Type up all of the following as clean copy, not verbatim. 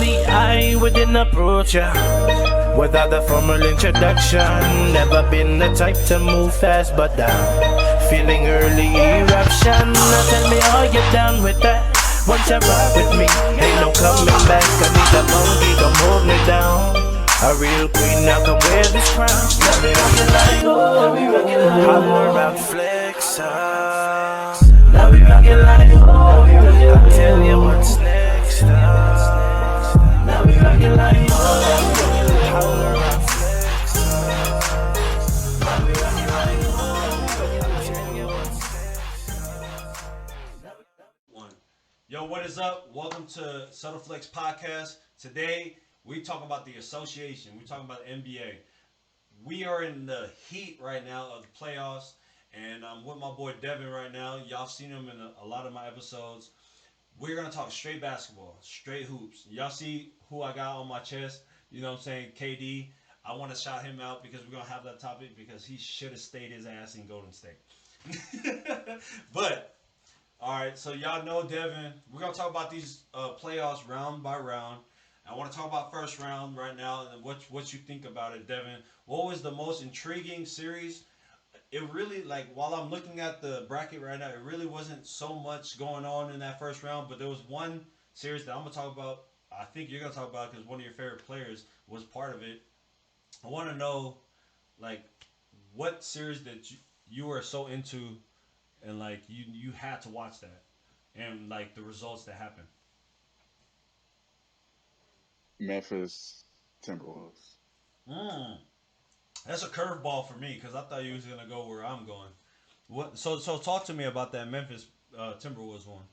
Normally I wouldn't approach ya without a formal introduction. Never been the type to move fast, but I'm feeling early eruption. Now tell me, are you down with that? Once you rock with me, ain't no coming back. I need a monkey, come hold me down. A real queen, now come wear this crown. Now we rockin' like, oh, holler out, flex up. Now we rockin' like, oh, I'll tell you what's next up. Now we rockin' like, oh, holler out, flex up. Now we rockin' like, oh, I'll tell you what's next up. Yo, what is up? Welcome to Subtle Flex Podcast. Today, we talk about the association. We talking about the NBA. We are in the heat right now of the playoffs, and I'm with my boy Devin right now. Y'all seen him in a lot of my episodes. We're gonna talk straight basketball, straight hoops. Y'all see who I got on my chest? You know what I'm saying? KD. I want to shout him out because we're gonna have that topic because he should have stayed his ass in Golden State. But all right, so y'all know Devin. We're gonna talk about these playoffs round by round. I want to talk about first round right now and what you think about it, Devin. What was the most intriguing series? It really like while I'm looking at the bracket right now, it really wasn't so much going on in that first round, but there was one series that I'm gonna talk about. I think you're gonna talk about because one of your favorite players was part of it. I want to know like what series that you were so into and like you had to watch that and like the results that happened. Memphis Timberwolves. Mm, that's a curveball for me because I thought you was gonna go where I'm going. What? So talk to me about that Memphis Timberwolves one.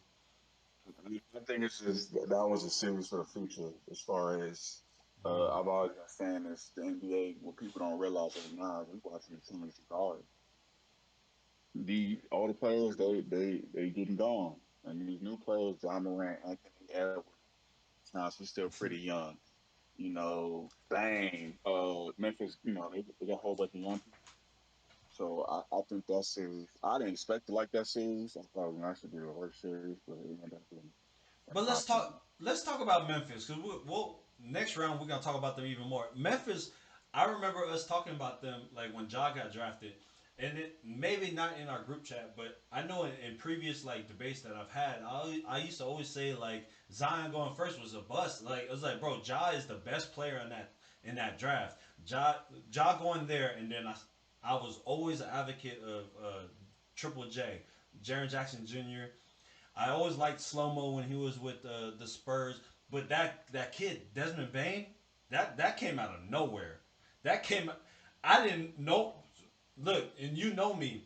I think it's just that was a series for the future as far as I've always been saying this the NBA what people don't realize right now we watching the team guard. The all the players they getting gone. And these new players, John Morant, Anthony Edwards, now he's still pretty young. Bang, Memphis, they got a whole bunch of young people. So I think that series, I didn't expect to like that series. I thought it was actually be the worst series, but it ended up being, in But my opinion. let's talk about Memphis because we'll next round we're gonna talk about them even more. Memphis, I remember us talking about them like when Ja got drafted, and it maybe not in our group chat, but I know in previous like debates that I've had, I used to always say like Zion going first was a bust. Like it was like bro, Ja is the best player in that draft. Ja going there, and then I was always an advocate of Triple J, Jaren Jackson Jr. I always liked Slow Mo when he was with the Spurs, but that kid Desmond Bain, that came out of nowhere. That came, I didn't know. Look, and you know me,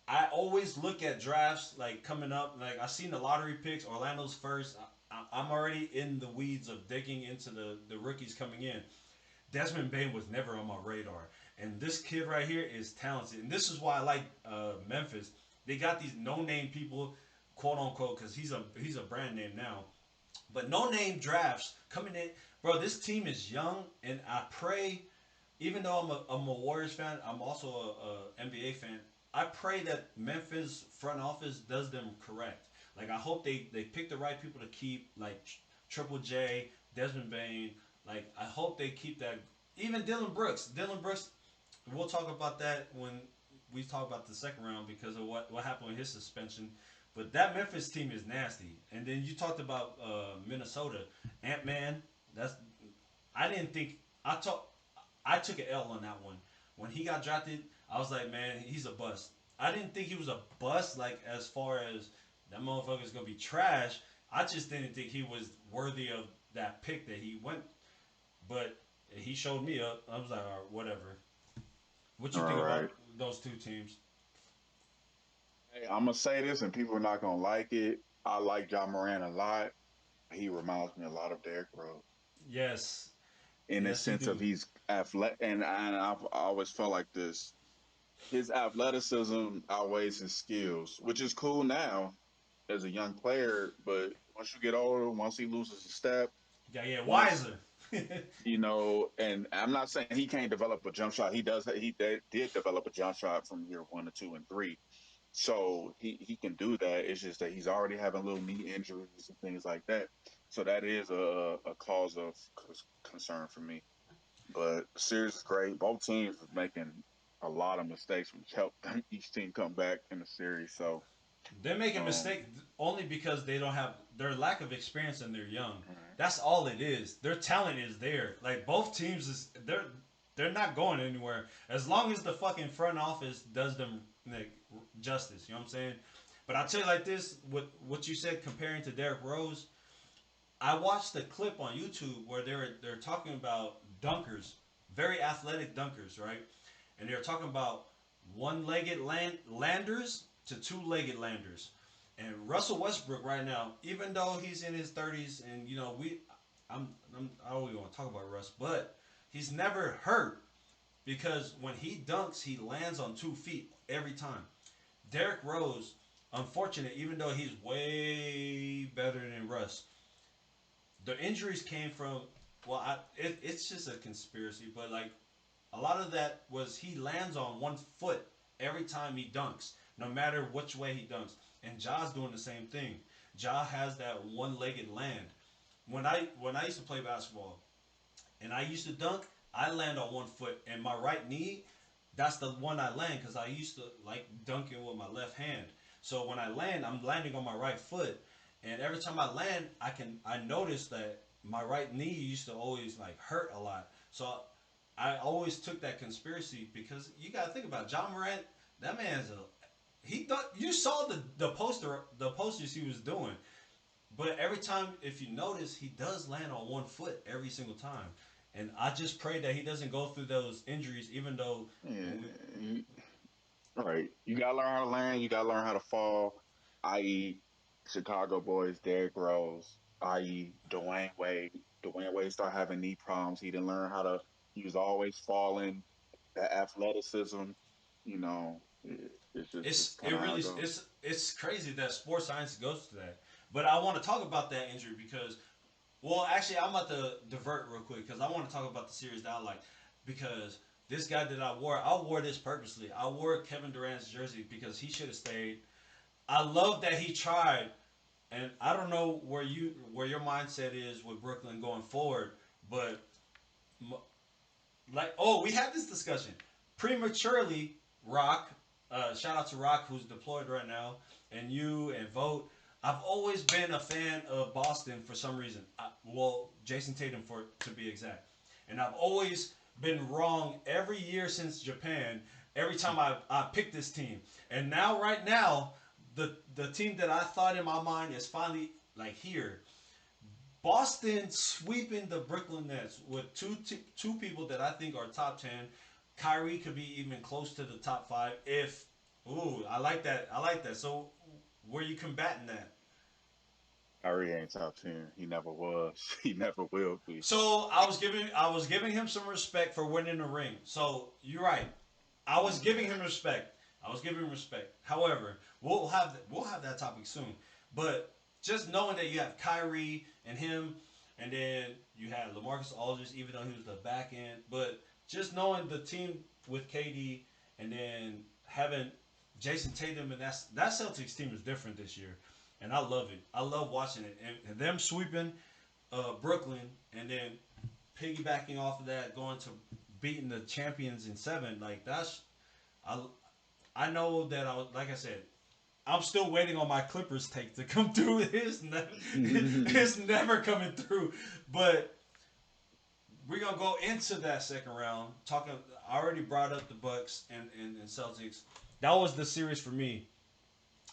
I always look at drafts like coming up. Like I seen the lottery picks, Orlando's first. I'm already in the weeds of digging into the rookies coming in. Desmond Bain was never on my radar, and this kid right here is talented, and this is why I like Memphis. They got these no name people, quote unquote, because he's a brand name now. But no name drafts coming in, bro. This team is young, and I pray. Even though I'm a Warriors fan, I'm also a NBA fan. I pray that Memphis front office does them correct. Like I hope they pick the right people to keep, like Triple J, Desmond Bain. Like I hope they keep that. Even Dylan Brooks. Dylan Brooks. We'll talk about that when we talk about the second round because of what happened with his suspension. But that Memphis team is nasty. And then you talked about Minnesota, Ant Man. That's I didn't think I took an L on that one. When he got drafted, I was like, man, he's a bust. I didn't think he was a bust, like as far as that motherfucker's gonna be trash. I just didn't think he was worthy of that pick that he went. But he showed me up. I was like, all right, whatever. What you All think right. about those two teams? Hey, I'm gonna say this, and people are not gonna like it. I like John Moran a lot. He reminds me a lot of Derrick Rose Yes, in the yes, he sense of do. he's athletic, and I've always felt like this. His athleticism outweighs his skills, which is cool now as a young player. But once you get older, once he loses a step, Yeah, yeah, once wiser. and I'm not saying he can't develop a jump shot. He does. Did develop a jump shot from year 1 to 2 and 3. So he can do that. It's just that he's already having little knee injuries and things like that. So that is a cause of concern for me. But the series is great. Both teams are making a lot of mistakes, which helped each team come back in the series. So They're making um, mistakes only because they don't have their lack of experience and they're young. mhm. That's all it is. Their talent is there. Like both teams is they're not going anywhere as long as the fucking front office does them like justice. You know what I'm saying? But I'll tell you like this: what you said comparing to Derrick Rose, I watched a clip on YouTube where they're talking about dunkers, very athletic dunkers, right? And they're talking about one-legged landers to two-legged landers. And Russell Westbrook right now, even though he's in his 30s, and you know I don't even want to talk about Russ, but he's never hurt because when he dunks, he lands on 2 feet every time. Derrick Rose, unfortunate, even though he's way better than Russ, the injuries came from it's just a conspiracy, but like a lot of that was he lands on 1 foot every time he dunks, no matter which way he dunks. And Ja's doing the same thing. Ja has that one-legged land. When I used to play basketball and I used to dunk, I land on 1 foot, and my right knee, that's the one I land because I used to like dunking with my left hand. So when I land, I'm landing on my right foot, and every time I land, I notice that my right knee used to always like hurt a lot. So I always took that conspiracy because you got to think about John Morant. That man's a he thought you saw the posters he was doing, but every time if you notice he does land on 1 foot every single time, and I just pray that he doesn't go through those injuries. Even though Yeah, when we all right. You gotta learn how to land. You gotta learn how to fall. I.e., Chicago boys, Derrick Rose. I.e., Dwayne Wade. Dwayne Wade started having knee problems. He didn't learn how to. He was always falling. That athleticism, it's kind it of how really it goes. it's crazy that sports science goes to that. But I want to talk about that injury because well, actually, I'm about to divert real quick because I want to talk about the series that I like. Because this guy that I wore this purposely. I wore Kevin Durant's jersey because he should have stayed. I love that he tried, and I don't know where your mindset is with Brooklyn going forward, but like, oh, we had this discussion prematurely. Rock, shout out to Rock who's deployed right now, and you and Vote. I've always been a fan of Boston for some reason. Jason Tatum for to be exact, and I've always been wrong every year since Japan. Every time I pick this team, and now right now, the team that I thought in my mind is finally like here. Boston sweeping the Brooklyn Nets with two people that I think are top 10. Kyrie could be even close to the top five. If ooh, I like that. I like that. So where you combating that? Kyrie ain't top 10. He never was. He never will be. So I was giving him some respect for winning the ring. So you're right. I was giving him respect. I was giving him respect. However, we'll have that topic soon. But just knowing that you have Kyrie and him, and then you had LaMarcus Aldridge, even though he was the back end, but just knowing the team with KD, and then having Jason Tatum, and that Celtics team is different this year, and I love it. I love watching it, and them sweeping Brooklyn, and then piggybacking off of that, going to beating the champions in seven. Like that's I I know that like I said, I'm still waiting on my Clippers take to come through. It's never coming through. But we're gonna go into that second round. Talking, I already brought up the Bucks and Celtics. That was the series for me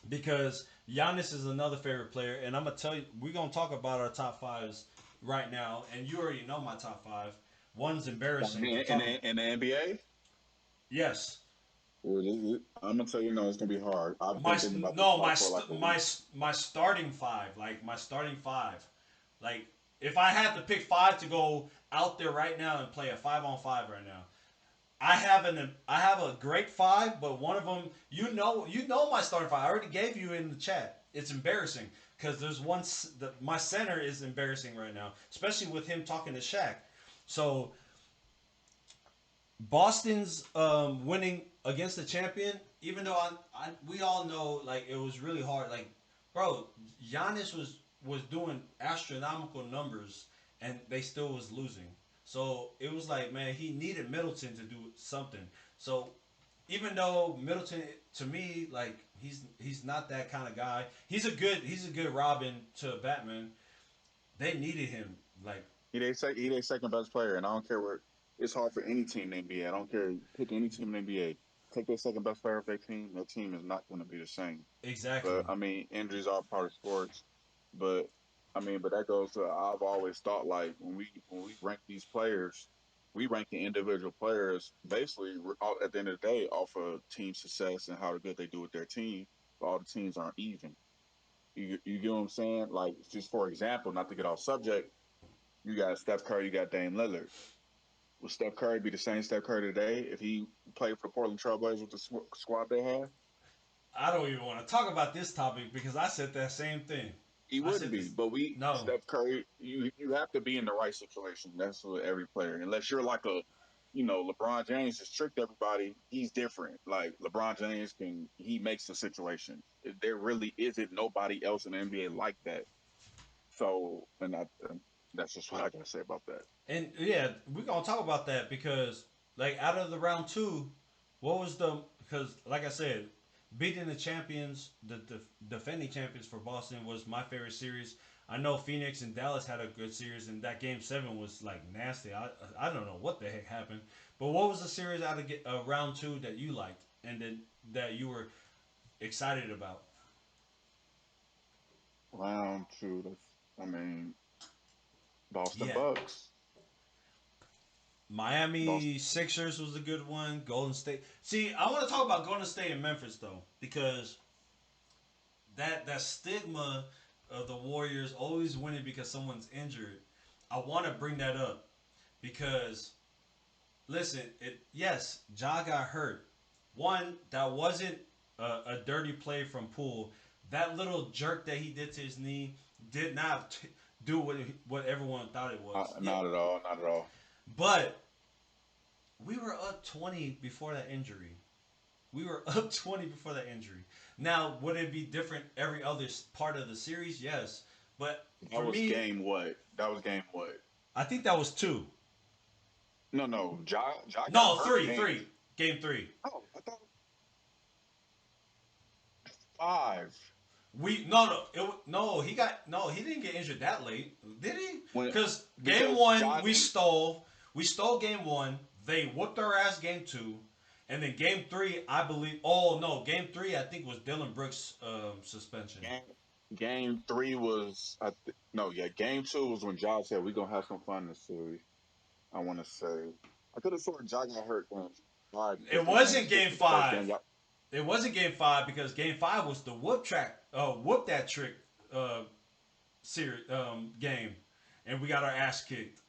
because Giannis is another favorite player, and I'm gonna tell you, we're gonna talk about our top fives right now, and you already know my top five. One's in, embarrassing. in, in the NBA, Yes, I'm gonna tell you, no, it's gonna be hard. I've my been thinking about this no fight for like a week. my starting five, like my starting five, like if I had to pick five to go out there right now and play a 5-on-5 right now, I have a great five, but one of them, you know my starting five. I already gave you in the chat. It's embarrassing because there's my center is embarrassing right now, especially with him talking to Shaq. So Boston's winning against the champion, even though we all know like it was really hard. Like, bro, Giannis was doing astronomical numbers, and they still was losing. So it was like, man, he needed Middleton to do something. So even though Middleton, to me, like he's not that kind of guy. He's a good Robin to Batman. They needed him. Like, He their second best player, and I don't care where. It's hard for any team in the NBA. I don't care. Pick any team in the NBA. Take their second best player of their team. Their team is not going to be the same. exactly. But I mean, injuries are part of sports. But I mean, but that goes to I've always thought like when we rank these players, we rank the individual players basically at the end of the day off of team success and how good they do with their team. But all the teams aren't even. You get what I'm saying? Like just for example, not to get off subject, you got Steph Curry, you got Dame Lillard. Would Steph Curry be the same Steph Curry today if he played for the Portland Trailblazers with the squad they have? I don't even want to talk about this topic because I said that same thing. He I wouldn't said be, this. but No, Steph Curry, you have to be in the right situation. That's with every player. Unless you're like LeBron James has tricked everybody. He's different. Like LeBron James he makes the situation. There really isn't nobody else in the NBA like that. So, that's just what I gotta say about that. and yeah, we're gonna talk about that because like out of the round two, what was the because like I said, beating the champions, the defending champions for Boston was my favorite series. I know Phoenix and Dallas had a good series, and that game seven was like nasty. I don't know what the heck happened, but what was the series out of round two that you liked and then that you were excited about? Round two. I mean, Boston Yeah, Bucks. Miami Boston. Sixers was a good one. Golden State. See, I want to talk about Golden State and Memphis though, because that stigma of the Warriors always winning because someone's injured. I want to bring that up because listen, yes, Ja got hurt. One, that wasn't a dirty play from Poole. That little jerk that he did to his knee did not do what everyone thought it was. Yeah, Not at all. Not at all. but we were up 20 before that injury. We were up 20 before that injury. Now, would it be different every other part of the series? Yes. But That for was me, game what? That was game what? I think that was two. No, no. Ja got No, hurt three, game. three. Game three. Oh, I thought five. We no he got no he didn't get injured that late, did he? When Because game because one Ja didn't. we stole game one. They whooped our ass game two, and then game three I believe. Oh no, game three I think was Dylan Brooks' suspension. Game, game three was no, yeah. Game two was when Ja said we gonna have some fun this series. I want to say I could have sworn Ja got hurt game five It because wasn't game then five. It wasn't game five because game five was the whoop that trick series game, and we got our ass kicked.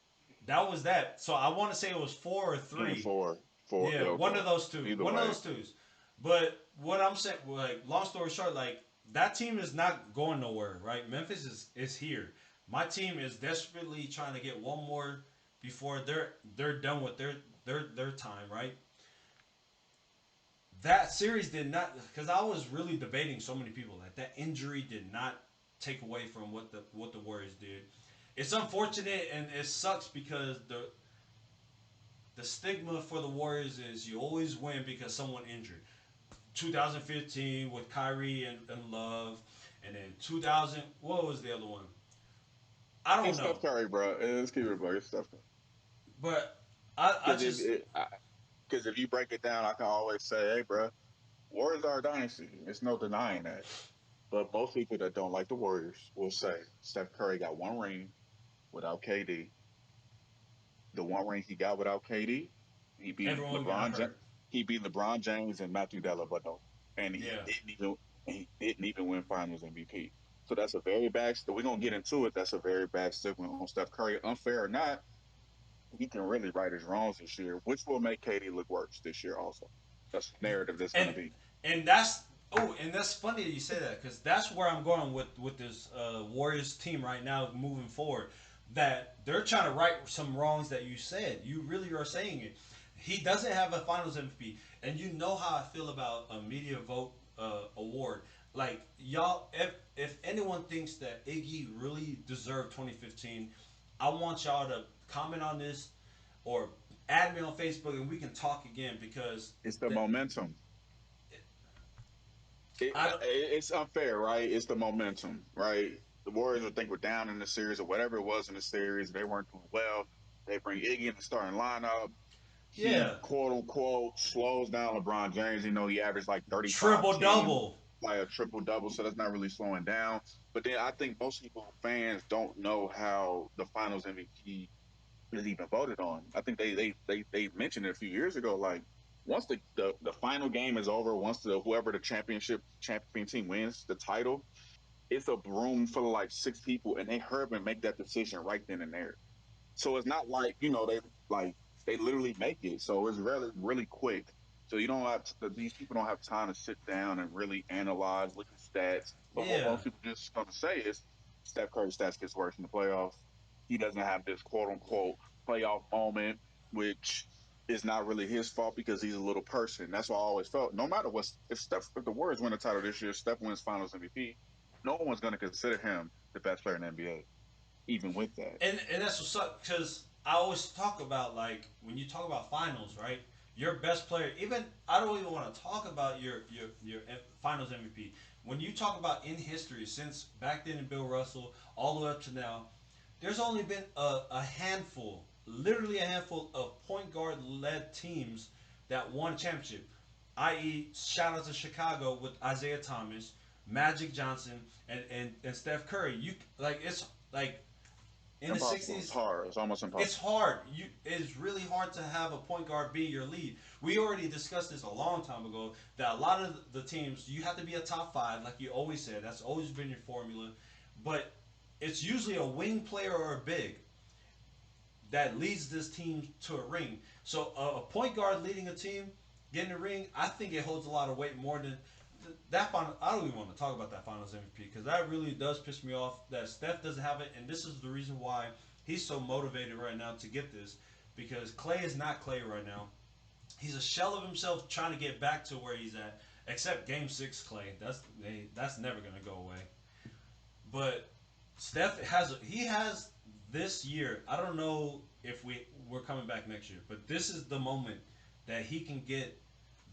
That was that. So I want to say it was four or game three. four. Yeah, Yeah, one okay. of those two. Either One way, of those twos. But what I'm saying, like, long story short, like that team is not going nowhere, right? Memphis is here. My team is desperately trying to get one more before they're done with their time, right? That series did not, because I was really debating so many people that injury did not take away from what the Warriors did. It's unfortunate and it sucks because the stigma for the Warriors is you always win because someone injured. 2015 with Kyrie and Love, and then 2000. What was the other one? I don't it's know, Steph Curry, bro. Let's keep it, bro. It's Steph Curry. but I just Because if you break it down, I can always say, hey, bro, Warriors are a dynasty. There's no denying that. But most people that don't like the Warriors will say Steph Curry got one ring without KD. The one ring he got without KD, he beat everyone got hurt. He beat LeBron James and Matthew Dellavedova, and Yeah, he didn't even win Finals MVP. So that's a very bad. We're gonna get into it. That's a very bad stigma on Steph Curry. Unfair or not, he can really right his wrongs this year, which will make KD look worse this year. Also, that's the narrative that's gonna and be. and that's funny that you say that because that's where I'm going with this Warriors team right now moving forward. That they're trying to right some wrongs that you said. You really are saying it. He doesn't have a Finals MVP, and you know how I feel about a media vote award. Like y'all, if anyone thinks that Iggy really deserved 2015, I want y'all to comment on this or add me on Facebook and we can talk again because It's the that momentum. I don't. It's unfair, right? It's the momentum, right? The Warriors, I think, were down in the series or whatever it was in the series. They weren't doing well. They bring Iggy in the starting lineup. He Yeah, quote unquote slows down LeBron James. You know, he averaged like 35, triple 10, double. like a triple double, so that's not really slowing down. But then I think most people, fans, don't know how the Finals MVP is even voted on. I think they mentioned it a few years ago. Like once the final game is over, once the whoever the champion team wins the title, it's a room full of like six people, and they hurry and make that decision right then and there. So it's not like they literally make it. So it's really quick. So you don't have these people don't have time to sit down and really analyze, look at stats. But what Yeah, most people just gonna say is Steph Curry's stats gets worse in the playoffs. He doesn't have this quote unquote playoff moment, which is not really his fault because he's a little person. That's what I always felt. No matter what, if the Warriors win the title this year, Steph wins Finals MVP. No one's gonna consider him the best player in the NBA, even with that. and that's what's up because I always talk about like when you talk about finals, right? Your best player, even I don't even want to talk about your finals MVP. When you talk about in history, since back then in Bill Russell all the way up to now, there's only been a handful, literally a handful of point guard led teams that won a championship. I.e., shout out to Chicago with Isaiah Thomas, Magic Johnson, and Steph Curry. You like it's like in the Impossible. It's '60s, hard. It's almost it's impossible. hard. It's really hard to have a point guard be your lead. We already discussed this a long time ago that a lot of the teams you have to be a top five, like you always said. That's always been your formula, but it's usually a wing player or a big that leads this team to a ring. So a point guard leading a team getting a ring, I think it holds a lot of weight more than that final. I don't even want to talk about that Finals MVP because that really does piss me off that Steph doesn't have it, and this is the reason why he's so motivated right now to get this because Clay is not Clay right now. He's a shell of himself trying to get back to where he's at. Except Game Six, Clay. That's never gonna go away. But Steph has this year. I don't know if we're coming back next year, but this is the moment that he can get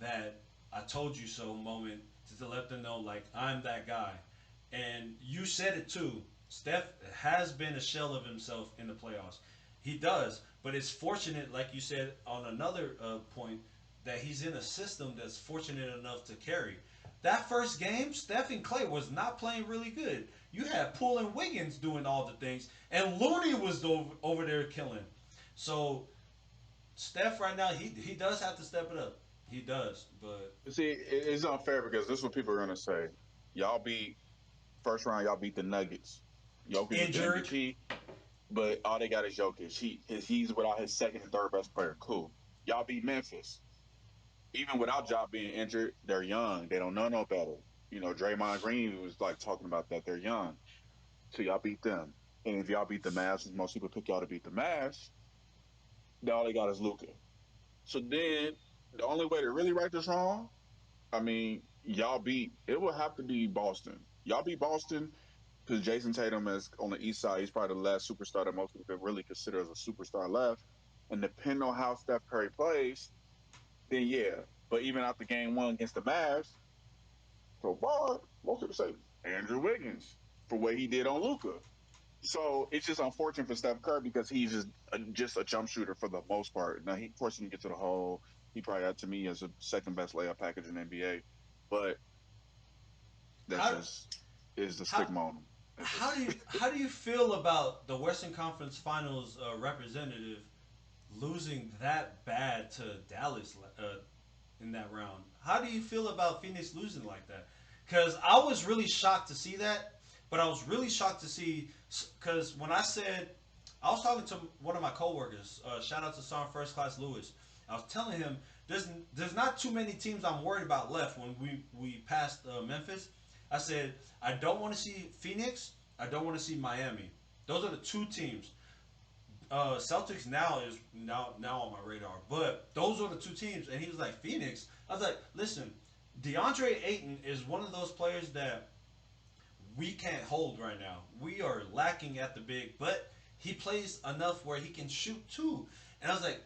that I told you so moment to let them know like I'm that guy. And you said it too. Steph has been a shell of himself in the playoffs. He does, but it's fortunate, like you said on another point, that he's in a system that's fortunate enough to carry. That first game, Steph and Clay was not playing really good. You had Poole and Wiggins doing all the things, and Looney was over there killing. So Steph right now, he does have to step it up. He does, but See, it's unfair because this is what people are gonna say. Y'all beat first round. Y'all beat the Nuggets. Jokic is the injured. MVP, but all they got is Jokic. He's without his second and third best player. Cool. Y'all beat Memphis. Even without Job being injured, they're young. They don't know no better. You know, Draymond Green was like talking about that. They're young, so y'all beat them. And if y'all beat the Mavs, most people pick y'all to beat the Mavs, then all they got is Luca. So then the only way to really right this wrong, I mean, y'all beat. It will have to be Boston. Y'all beat Boston because Jason Tatum is on the East Side. He's probably the last superstar that most people could really consider as a superstar left. And depending on how Steph Curry plays, then yeah. But even after game one against the Mavs, so far, most people say Andrew Wiggins for what he did on Luca. So it's just unfortunate for Steph Curry because he's just a jump shooter for the most part. Now he forcing to get to the hole. He probably had to me as a second best layup package in the NBA, but that's How just is the how stigma on him. That's just how do you feel about the Western Conference Finals representative losing that bad to Dallas in that round? How do you feel about Phoenix losing like that? Because I was really shocked to see that, but I was really shocked to see because when I said I was talking to one of my coworkers, shout out to Son First Class Lewis. I was telling him there's not too many teams I'm worried about left when we passed Memphis. I said I don't want to see Phoenix. I don't want to see Miami. Those are the two teams. Celtics now on my radar, but those are the two teams. And he was like Phoenix. I was like, listen, DeAndre Ayton is one of those players that we can't hold right now. We are lacking at the big, but he plays enough where he can shoot too. And I was like,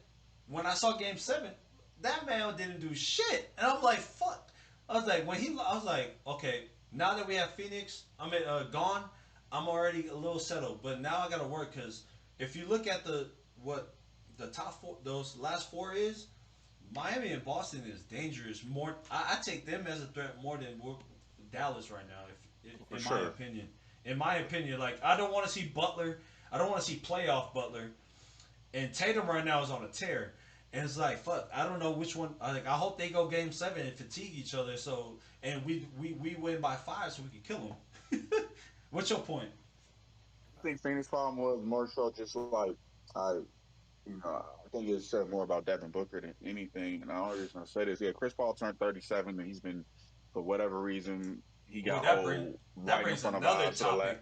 when I saw Game 7, that man didn't do shit, and I'm like, fuck. I was like, I was like, okay, now that we have Phoenix, gone, I'm already a little settled. But now I gotta work because if you look at what the top four, those last four is, Miami and Boston is dangerous. More, I take them as a threat more than Dallas right now. For In my sure. opinion, like I don't want to see Butler. I don't want to see playoff Butler. And Tatum right now is on a tear. And it's like fuck. I don't know which one. I hope they go Game 7 and fatigue each other. So and we win by 5 so we can kill them. What's your point? I think Phoenix problem was more so just like I, I think it said more about Devin Booker than anything. And I only reason I say this, yeah, Chris Paul turned 37, and he's been, for whatever reason, he Well, got old that right in brings front of our another eyes topic.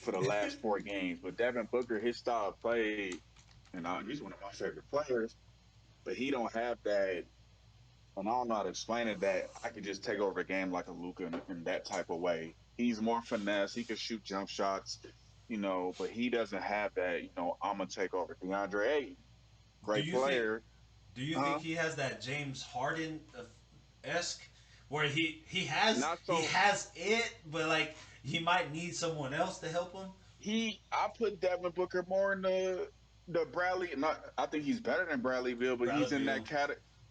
for the last 4 games. But Devin Booker, his style of play, and he's one of my favorite players. But he don't have that, and I don't know how to explain it. That I could just take over a game like a Luca in that type of way. He's more finesse. He can shoot jump shots, but he doesn't have that. I'm gonna take over. DeAndre Ayton, Do great you think player. Do you think Huh? he has that James Harden esque where Not he so. has it, but like he might need someone else to help him? I put Devin Booker more in the Bradley. Not, I think he's better than Bradley Bill, but Bradley Beal.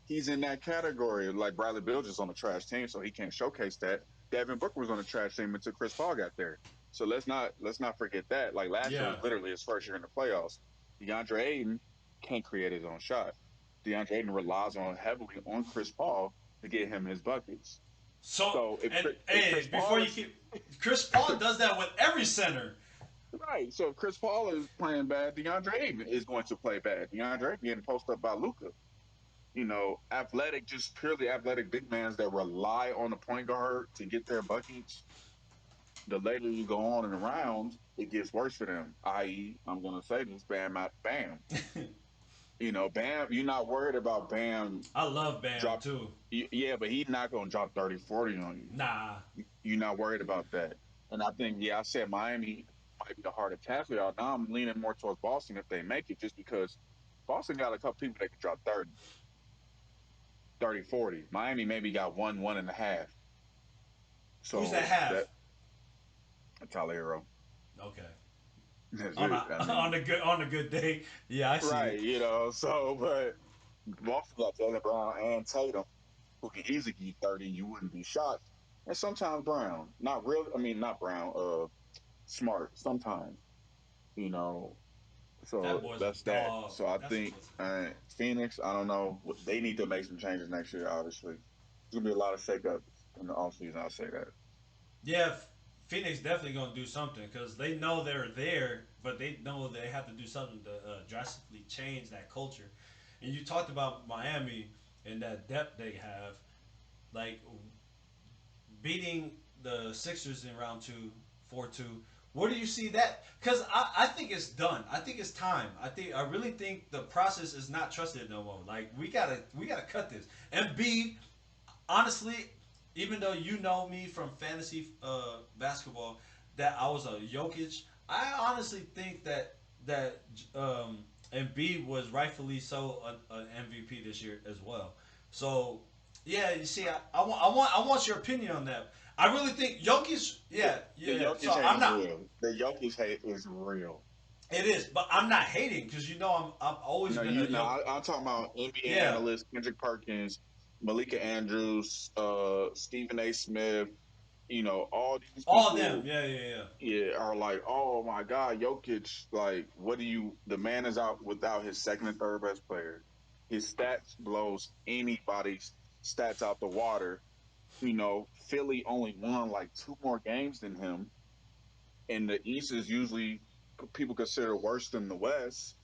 He's in that category. Like Bradley Bill just on a trash team, so he can't showcase that. Devin Booker was on a trash team until Chris Paul got there. So let's not forget that. Like last year Yeah. was literally his first year in the playoffs. DeAndre Ayton can't create his own shot. DeAndre Ayton relies on heavily on Chris Paul to get him his buckets. So So and If hey, Chris before Paul you is keep Chris Paul does that with every center. right. So if Chris Paul is playing bad, DeAndre Ayton is going to play bad. DeAndre Ayton getting posted up by Luca. Athletic, just purely athletic big mans that rely on the point guard to get their buckets. The later you go on in the rounds, it gets worse for them. I.e., I'm going to say this: Bam out, Bam. Bam. You're not worried about Bam I love Bam drop. too. Yeah, but he's not going to drop 30, 40 on you. Nah. You're not worried about that. And I think, yeah, I said Miami might be the harder task for y'all. Now I'm leaning more towards Boston if they make it, just because Boston got a couple people that can drop 30, 30, 40. Miami maybe got one and a half. Who's that So half? that Talero. Okay. That's On it. a I mean, on a good day. Yeah, I see right, it. so, but Boston got Jalen Brown and Tatum, who can easily get 30, you wouldn't be shocked. And sometimes Brown. Not really, I mean, not Brown, Smart, sometimes, you know. That So boy's a that's that. dog. So I That's think Phoenix, I don't know. They need to make some changes next year, obviously. There's going to be a lot of shakeups in the offseason, I'll say that. yeah. Phoenix definitely gonna do something because they know they're there, but they know they have to do something to drastically change that culture. And you talked about Miami and that depth they have, like beating the Sixers in round two, 4-2. Where do you see that? Because I think it's done. I think it's time. I really think the process is not trusted no more. Like we gotta cut this. And B, honestly, even though you know me from fantasy basketball, that I was a Jokic, I honestly think that Embiid was rightfully so an MVP this year as well. So yeah, you see, I want your opinion on that. I really think Jokic, The, yeah, the yeah. So Jokic hate I'm is not. real. The Jokic hate is real. It is, but I'm not hating because you know I've always No, been a Jokic. I'm talking about NBA Yeah, analysts, Kendrick Perkins, Malika Andrews, Stephen A. Smith, all these all of them. people, Yeah, yeah, yeah. yeah, are like, oh my God, Jokic, like, the man is out without his second and third best player. His stats blows anybody's stats out the water. Philly only won like 2 more games than him, and the East is usually people consider worse than the West.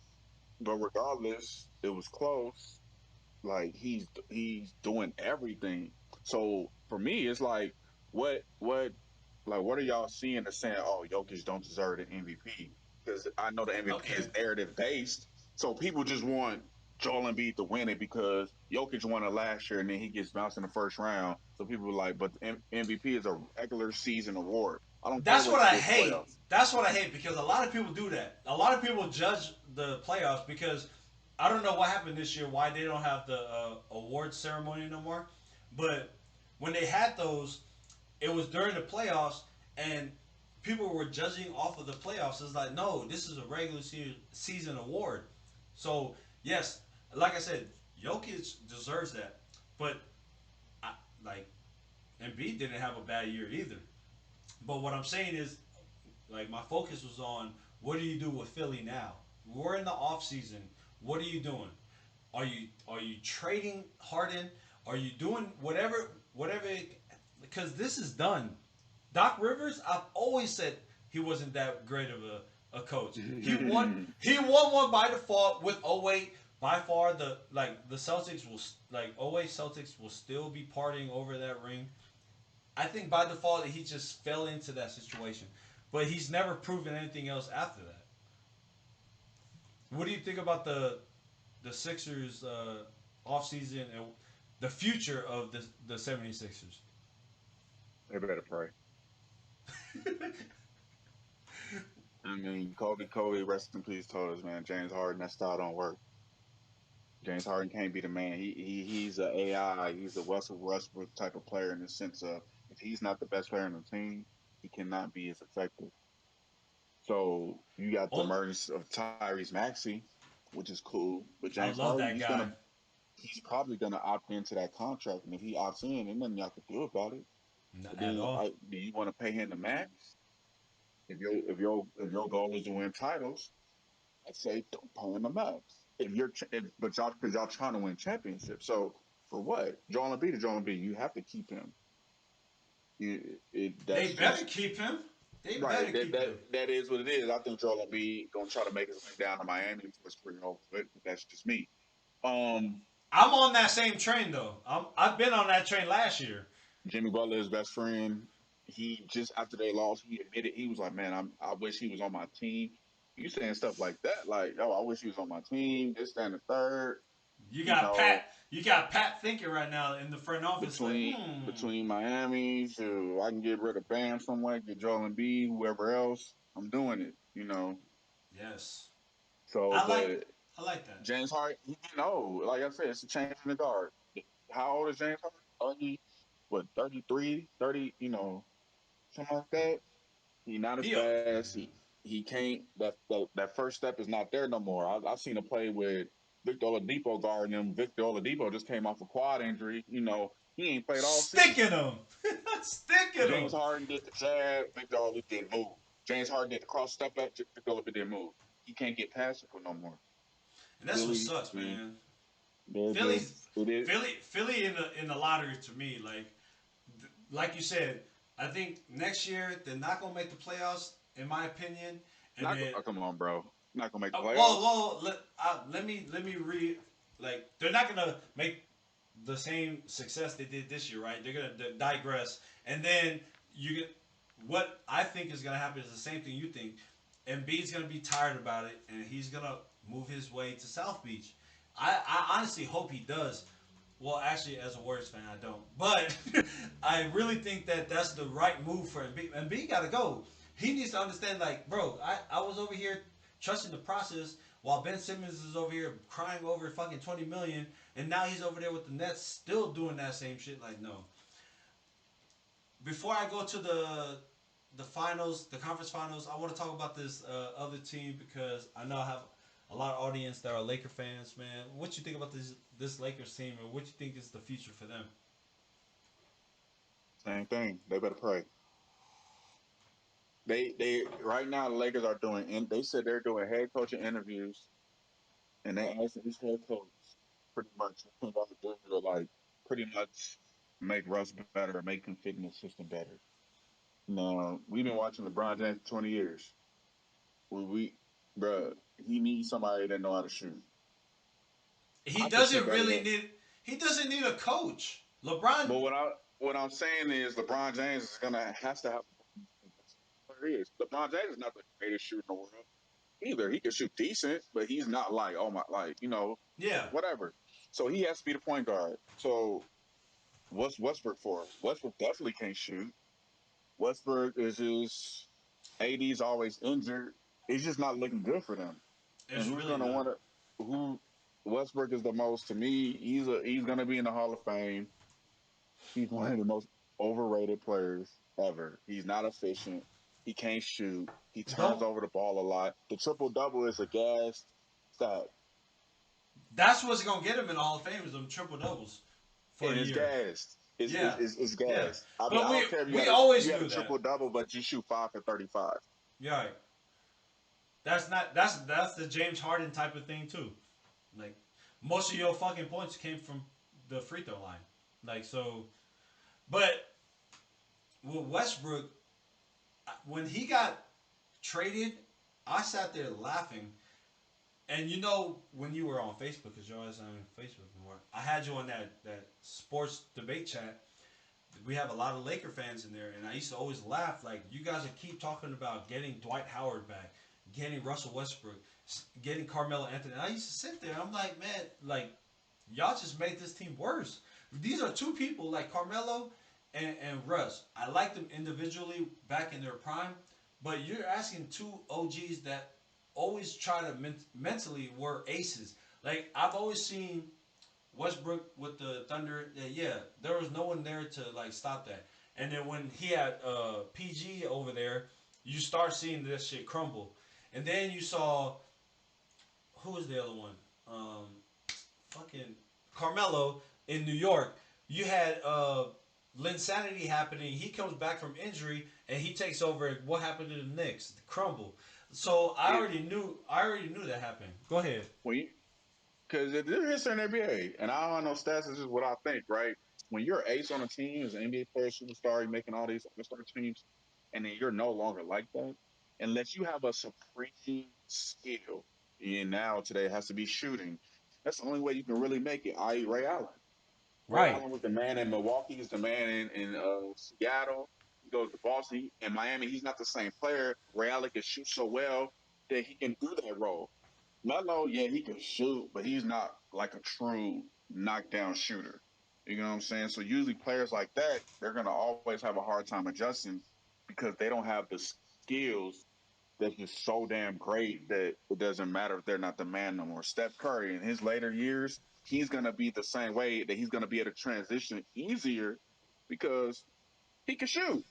But regardless, it was close. Like he's doing everything. So for me, it's like what are y'all seeing that's saying, oh, Jokic don't deserve an MVP? because I know the MVP Okay. is narrative based. So people just want Joel Embiid to win it because Jokic won it last year and then he gets bounced in the first round. So people are like, but the MVP is a regular season award. I don't care That's what what you I did in the hate. playoffs. That's what I hate because a lot of people do that. A lot of people judge the playoffs because I don't know what happened this year, why they don't have the award ceremony no more. But when they had those, it was during the playoffs, and people were judging off of the playoffs. It's like, no, this is a regular season award. So yes, like I said, Jokic deserves that, but I, like Embiid didn't have a bad year either. But what I'm saying is, like, my focus was on what do you do with Philly now? We're in the off season. What are you doing? Are you trading Harden? Are you doing whatever? Because this is done. Doc Rivers, I've always said he wasn't that great of a coach. He won one by default with 08. By far the Celtics will like 08 Celtics will still be partying over that ring. I think by default he just fell into that situation, but he's never proven anything else after that. What do you think about the Sixers offseason and the future of the 76ers? They better pray. I mean, Kobe, rest in peace, told us, man, James Harden, that style don't work. James Harden can't be the man. He's a AI. He's a Russell Westbrook type of player in the sense of if he's not the best player on the team, he cannot be as effective. So you got the Oh, emergence of Tyrese Maxey, which is cool. But I James love Harden, that guy. he's probably gonna opt into that contract, and if he opts in, ain't nothing y'all can do about it. Not But at then, all. do you want to pay him the max? If your goal is to win titles, I'd say don't pay him the max. But y'all because y'all trying to win championships. So for what? Joel Embiid is Joel Embiid. You have to keep him. They That's better just keep him. They right. better That keep that him. that is what it is. I think Joel Embiid gonna try to make his way down to Miami before his career over. But that's just me. Um, I'm on that same train though. I've been on that train last year. Jimmy Butler's best friend. He just after they lost, he admitted he was like, "Man, I wish he was on my team." You saying stuff like that, like, "Oh, I wish he was on my team." This, that, and the third. You You got know, Pat. You got Pat thinking right now in the front office, like, between between Miami, so I can get rid of Bam somewhere, get Joel Embiid, whoever else. I'm doing it. yes, So, I like, but I like that. James Harden, like I said, it's a change in the guard. How old is James Harden? 30, what, 33, 30, something like that. He not as He, fast. He can't. That first step is not there no more. I've seen him play with Victor Oladipo guarding him. Victor Oladipo just came off a quad injury. He ain't played all season. sticking him, sticking him, James Harden did the jab. Victor Oladipo didn't move. James Harden did the cross step up. Victor Oladipo didn't move. He can't get past it for no more. and that's what Philly, sucks, man, man. they're Philly's just it is. Philly in the lottery to me, like you said. I think next year they're not gonna make the playoffs, in my opinion. And Not then, come on, bro. Not gonna make the well, playoffs. let me read. Like they're not gonna make the same success they did this year, right? They're gonna digress, and then you get what I think is gonna happen is the same thing you think. Embiid's gonna be tired about it, and he's gonna move his way to South Beach. I honestly hope he does. Well, actually, as a Warriors fan, I don't. But I really think that that's the right move for Embiid. Embiid got to go. He needs to understand, like, bro, I was over here trusting the process while Ben Simmons is over here crying over fucking 20 million, and now he's over there with the Nets still doing that same shit. Like, no. Before I go to the finals, the conference finals, I want to talk about this other team because I know I have a lot of audience that are Laker fans, man. What you think about this Lakers team, and what you think is the future for them? Same thing. They better pray. They right now the Lakers are doing. They said they're doing head coaching interviews, and they asked each head coach pretty much what they do to like pretty much make Russ better, make him fit in the system better. Now we've been watching LeBron James for 20 years. Bruh, he needs somebody that know how to shoot. He I can shoot doesn't better really than. need. He doesn't need a coach. LeBron. But what I'm saying is LeBron James is gonna has to have what it is. LeBron James is not the greatest shooter in the world. either. He can shoot decent, but he's not like, oh my, like, Yeah, whatever. So he has to be the point guard. So what's Westbrook for? Westbrook definitely can't shoot. Westbrook is just AD's always injured. It's just not looking good for them. And it's who's really gonna not. want to? Who Westbrook is the most to me. He's gonna be in the Hall of Fame. He's one of the most overrated players ever. He's not efficient. He can't shoot. He turns Don't. over the ball a lot. The triple double is a gas stat, That's what's gonna get him in the Hall of Fame is them triple doubles for a and it's year. gas. Yeah, It's yeah. gas. I mean, But I we don't care if we always you had knew a triple that. double, but you shoot 5 for 35. Yeah, right. That's not that's the James Harden type of thing too. Like most of your fucking points came from the free throw line. Like so, but with Westbrook, when he got traded, I sat there laughing. And you know when you were on Facebook, because you're always on Facebook more, I had you on that sports debate chat. We have a lot of Laker fans in there, and I used to always laugh like you guys would keep talking about getting Dwight Howard back, getting Russell Westbrook, getting Carmelo Anthony. And I used to sit there, and I'm like, man, like y'all just made this team worse. These are two people like Carmelo and Russ. I like them individually back in their prime, but you're asking two OGs that always try to mentally were aces. Like I've always seen Westbrook with the Thunder. Yeah, there was no one there to like stop that. And then when he had PG over there, you start seeing this shit crumble. And then you saw who was the other one? Um, fucking Carmelo in New York. You had Linsanity happening. He comes back from injury and he takes over. What happened to the Knicks? The crumble. So I It already knew. I already knew that happened. Go ahead. when you because they're history in the NBA, and I don't know stats. This is what I think, right? When you're ace on a team as an NBA player, superstar, you're making all these all-star teams, and then you're no longer like that, unless you have a supreme skill. And now today it has to be shooting. That's the only way you can really make it. I.e., Ray Allen. Ray Right. Allen was the man in Milwaukee. He's the man in Seattle. He goes to Boston. In Miami, he's not the same player. Ray Allen can shoot so well that he can do that role. Melo, yeah, he can shoot, but he's not like a true knockdown shooter. You know what I'm saying? So usually players like that, they're gonna always have a hard time adjusting because they don't have the skills that's just so damn great that it doesn't matter if they're not the man no more. Steph Curry in his later years, he's gonna be the same way that he's gonna be able to transition easier because he can shoot.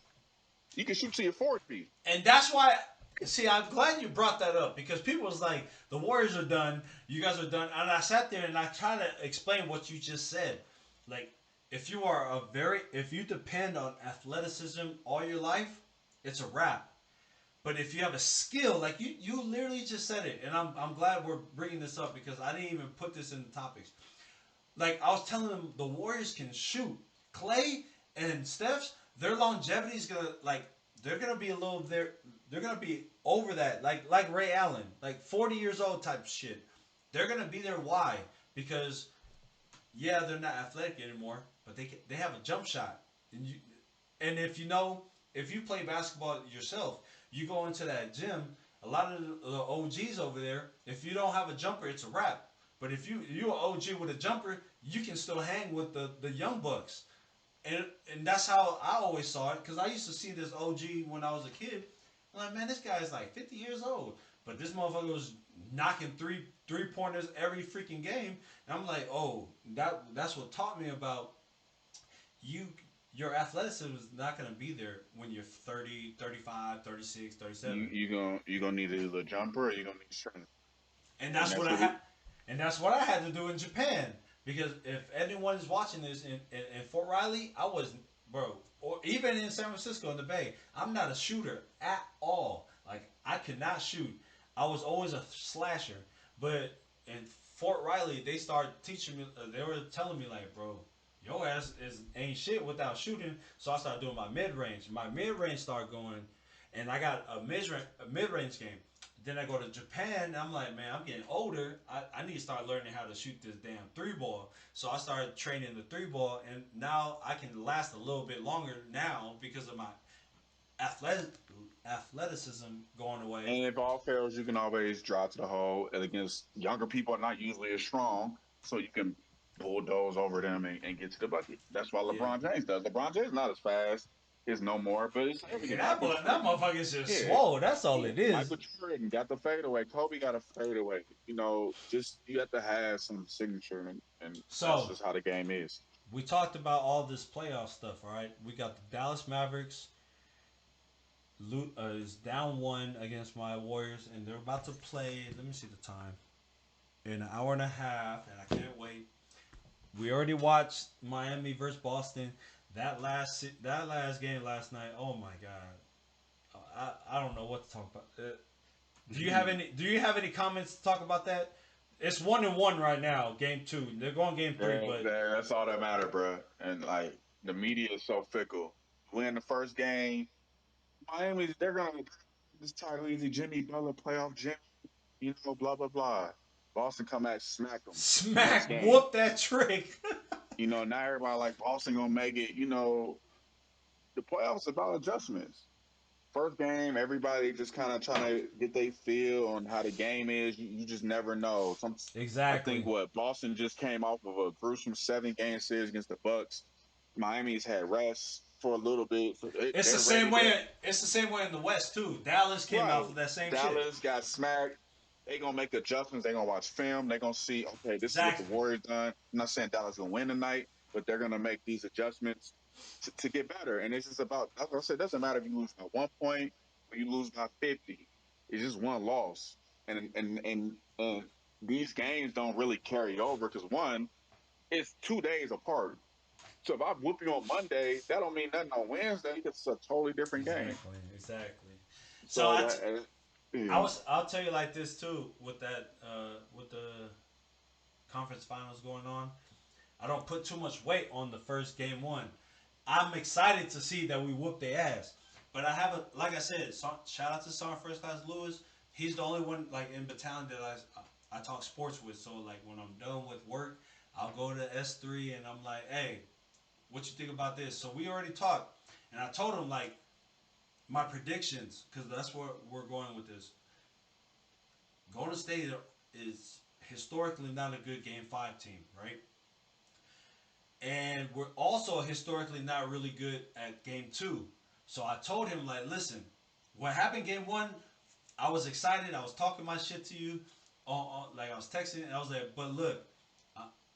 You can shoot to your 40. And that's why. See, I'm glad you brought that up because people was like, the Warriors are done, you guys are done, and I sat there and I tried to explain what you just said. Like, if you depend on athleticism all your life, it's a wrap. But if you have a skill, like you literally just said it, and I'm glad we're bringing this up because I didn't even put this in the topics. Like I was telling them, the Warriors can shoot. Clay and Steph's their longevity is gonna like they're gonna be a little there. They're gonna be over that, like Ray Allen, like 40 years old type shit. They're gonna be there. Why? Because yeah, they're not athletic anymore, but they have a jump shot, and if you play basketball yourself, you go into that gym. A lot of the OGs over there, if you don't have a jumper, it's a wrap. But if you're an OG with a jumper, you can still hang with the young bucks, and that's how I always saw it. Because I used to see this OG when I was a kid. I'm like, man, this guy is like 50 years old, but this motherfucker was knocking three pointers every freaking game. And I'm like, oh, that's what taught me about you. Your athleticism is not going to be there when you're 30, 35, 36, 37. You gonna need either a jumper or you gonna need strength, And and that's what that's I what had. he. And that's what I had to do in Japan. Because if anyone is watching this in Fort Riley, I was, bro, or even in San Francisco in the Bay, I'm not a shooter at all. Like, I could not shoot. I was always a slasher. But in Fort Riley, they started teaching me, they were telling me, like, bro, your ass ain't shit without shooting. So I started doing my mid range. My mid range started going, and I got a mid range game. Then I go to Japan, and I'm like, man, I'm getting older. I need to start learning how to shoot this damn three ball. So I started training the three ball, and now I can last a little bit longer now because of my athletic athleticism going away. And if all fails, you can always drive to the hole. And against younger people are not usually as strong, so you can bulldoze over them and get to the bucket. That's why Yeah. LeBron James does. LeBron James not as fast as no more, but it's Yeah, everything. that motherfucker is just Yeah, swole. That's all yeah. it is. Michael Jordan got the fadeaway. Kobe got a fadeaway. You know, just you have to have some signature, and that's So just how the game is. we talked about all this playoff stuff, all right? We got the Dallas Mavericks is down one against my Warriors, and they're about to play. Let me see the time. In an hour and a half, and I can't wait. We already watched Miami versus Boston. That last game last night. Oh my god, I don't know what to talk about. Do you have any comments to talk about that? It's 1-1 right now. Game two. They're going game three, but That's all that matter, bro. And like the media is so fickle. Win the first game, Miami, they're gonna this title easy. Jimmy Butler playoff Jimmy, blah blah blah. Boston come back, smack them next smack game. whoop that trick. Now everybody like Boston gonna make it. The playoffs about adjustments. First game, everybody just kind of trying to get their feel on how the game is. You just never know. I think Exactly. what Boston just came off of a gruesome 7-game series against the Bucks. Miami's had rest for a little bit. So It's the they're same ready to way. It's the same way in the West too. Dallas came right. out of that same shit. Dallas got smacked. They gonna make adjustments. They gonna watch film. They gonna see, okay, this is what the Exactly. Warriors done. I'm not saying Dallas gonna win tonight, but they're gonna make these adjustments to get better. And it's just about, like I said, it doesn't matter if you lose by 1 point or you lose by 50. It's just one loss, and these games don't really carry over because one, it's 2 days apart. So if I whoop you on Monday, that don't mean nothing on Wednesday. It's a totally different game. Exactly. So So that, yeah. I'll tell you like this too with that with the conference finals going on. I don't put too much weight on the first game one. I'm excited to see that we whoop their ass. But I have like I said, shout out to Son First Class Lewis. He's the only one like in battalion that I talk sports with. So like when I'm done with work, I'll go to S3 and I'm like, hey, what you think about this? So we already talked, and I told him like my predictions because that's where we're going with this. Golden State is historically not a good Game 5 team, right? And we're also historically not really good at Game 2. So I told him, like, listen, what happened Game 1, I was excited. I was talking my shit to you. Like, I was texting, and I was like, but look,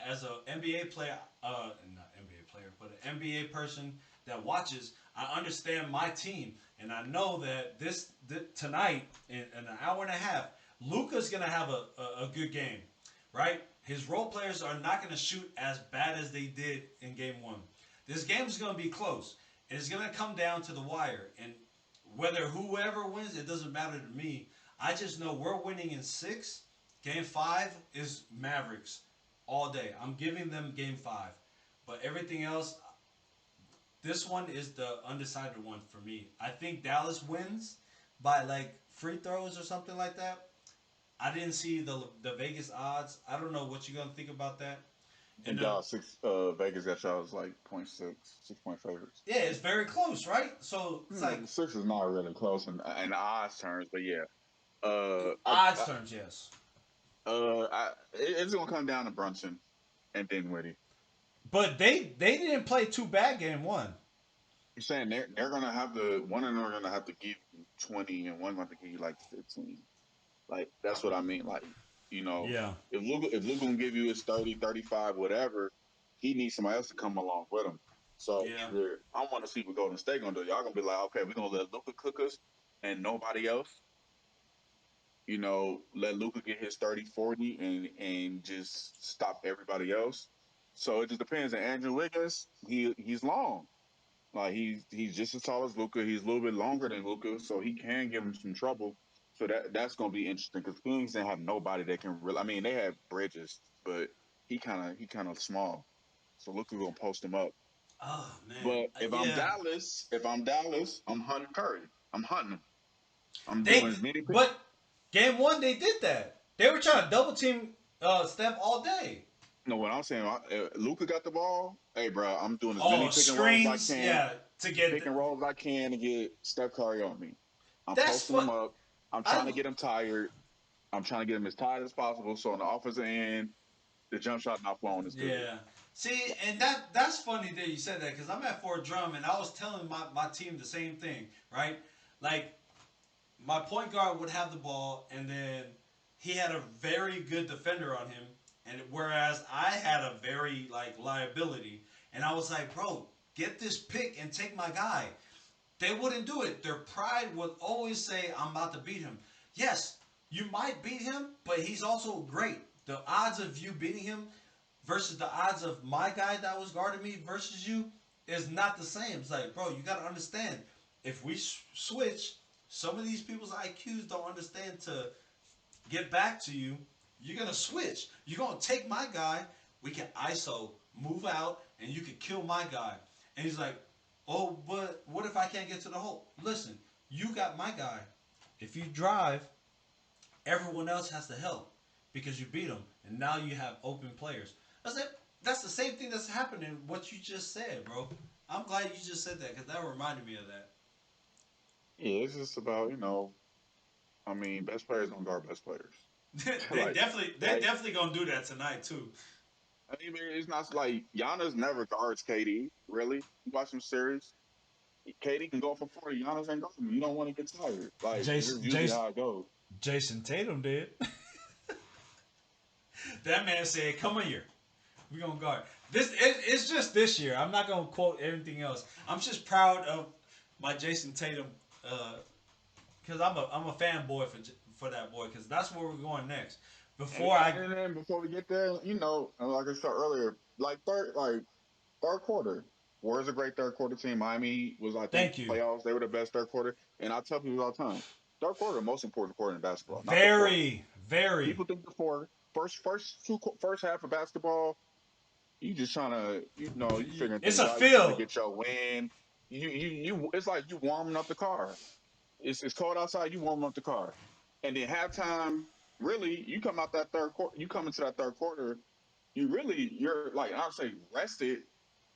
as an NBA player, not NBA player, but an NBA person that watches, I understand my team. And I know that tonight, in an hour and a half, Luka's going to have a good game, right? His role players are not going to shoot as bad as they did in Game 1. This game is going to be close. It's going to come down to the wire. And whether whoever wins, it doesn't matter to me. I just know we're winning in 6. Game 5 is Mavericks all day. I'm giving them Game 5. But everything else, this one is the undecided one for me. I think Dallas wins by like free throws or something like that. I didn't see the Vegas odds. I don't know what you're gonna think about that. And y'all Vegas got y'all was like 6 point favorites. Yeah, it's very close, right? So it's like 6 is not really close in odds terms, but yeah. odds terms, yes. It's gonna come down to Brunson and Dinwiddie. But they didn't play too bad Game 1. You're saying they're gonna have one of them are gonna have to give you 20 and one gonna have to give you like 15. Like that's what I mean. Like, Yeah. if Luka gonna give you his 30, 35, whatever, he needs somebody else to come along with him. So Yeah. I want to see what Golden State gonna do. Y'all gonna be like, okay, we're gonna let Luka cook us and nobody else. Let Luka get his 30, 40 and just stop everybody else. So it just depends. And Andrew Wiggins, he's long. Like he's just as tall as Luka. He's a little bit longer than Luka, so he can give him some trouble. So that's gonna be interesting because Kings didn't have nobody that can really. I mean, they have Bridges, but he kind of small. So Luka gonna post him up. Oh man. But if yeah. I'm Dallas, I'm hunting Curry. I'm hunting him. I'm They doing as many. but Game 1 they did that. They were trying to double team Steph all day. No, what I'm saying, Luka got the ball. Hey, bro, I'm doing as Oh, many pick and rolls screens, as I can. yeah, to get Pick and rolls I can to get Steph Curry on me. I'm That's posting them what up. I'm trying to I get them tired. I'm trying to get them as tired as possible. So on the offensive end, the jump shot not flowing is good. yeah. See, and that's funny that you said that because I'm at Fort Drum and I was telling my team the same thing, right? Like my point guard would have the ball and then he had a very good defender on him, and whereas I had a very like liability, and I was like, bro, get this pick and take my guy. They wouldn't do it. Their pride would always say, I'm about to beat him. Yes, you might beat him, but he's also great. The odds of you beating him versus the odds of my guy that was guarding me versus you is not the same. It's like, bro, you got to understand. If we switch, some of these people's IQs don't understand to get back to you. You're going to switch. You're going to take my guy. We can ISO, move out, and you can kill my guy. And he's like, oh, but what if I can't get to the hole? Listen, you got my guy. If you drive, everyone else has to help because you beat them, and now you have open players. That's the same thing that's happening. What you just said, bro. I'm glad you just said that because that reminded me of that. Yeah, it's just about I mean, best players don't guard best players. they like, definitely they like definitely gonna do that tonight too. I mean, it's not like Giannis never guards KD. Really, you watch some series. KD can go for 40. Giannis ain't guarding him. You don't want to get tired. Like this is Jason usually Jason how it goes. Jason Tatum did. That man said, "Come here, we gonna guard." It's just this year. I'm not gonna quote everything else. I'm just proud of my Jason Tatum because I'm a fanboy for that boy because that's where we're going next. And, Before I and then before we get there, like I said earlier, third quarter. Warriors a great third quarter team. Miami was, I think, thank you, playoffs. They were the best third quarter. And I tell people all the time, third quarter, the most important quarter in basketball, not the fourth. very People think the fourth, first half of basketball, you just trying to, you figuring it's things a out. You trying to feel. get your win. It's like you warming up the car. It's cold outside. You warming up the car, and then halftime. Really, you come out that third quarter. You come into that third quarter. You're like I'll say rested,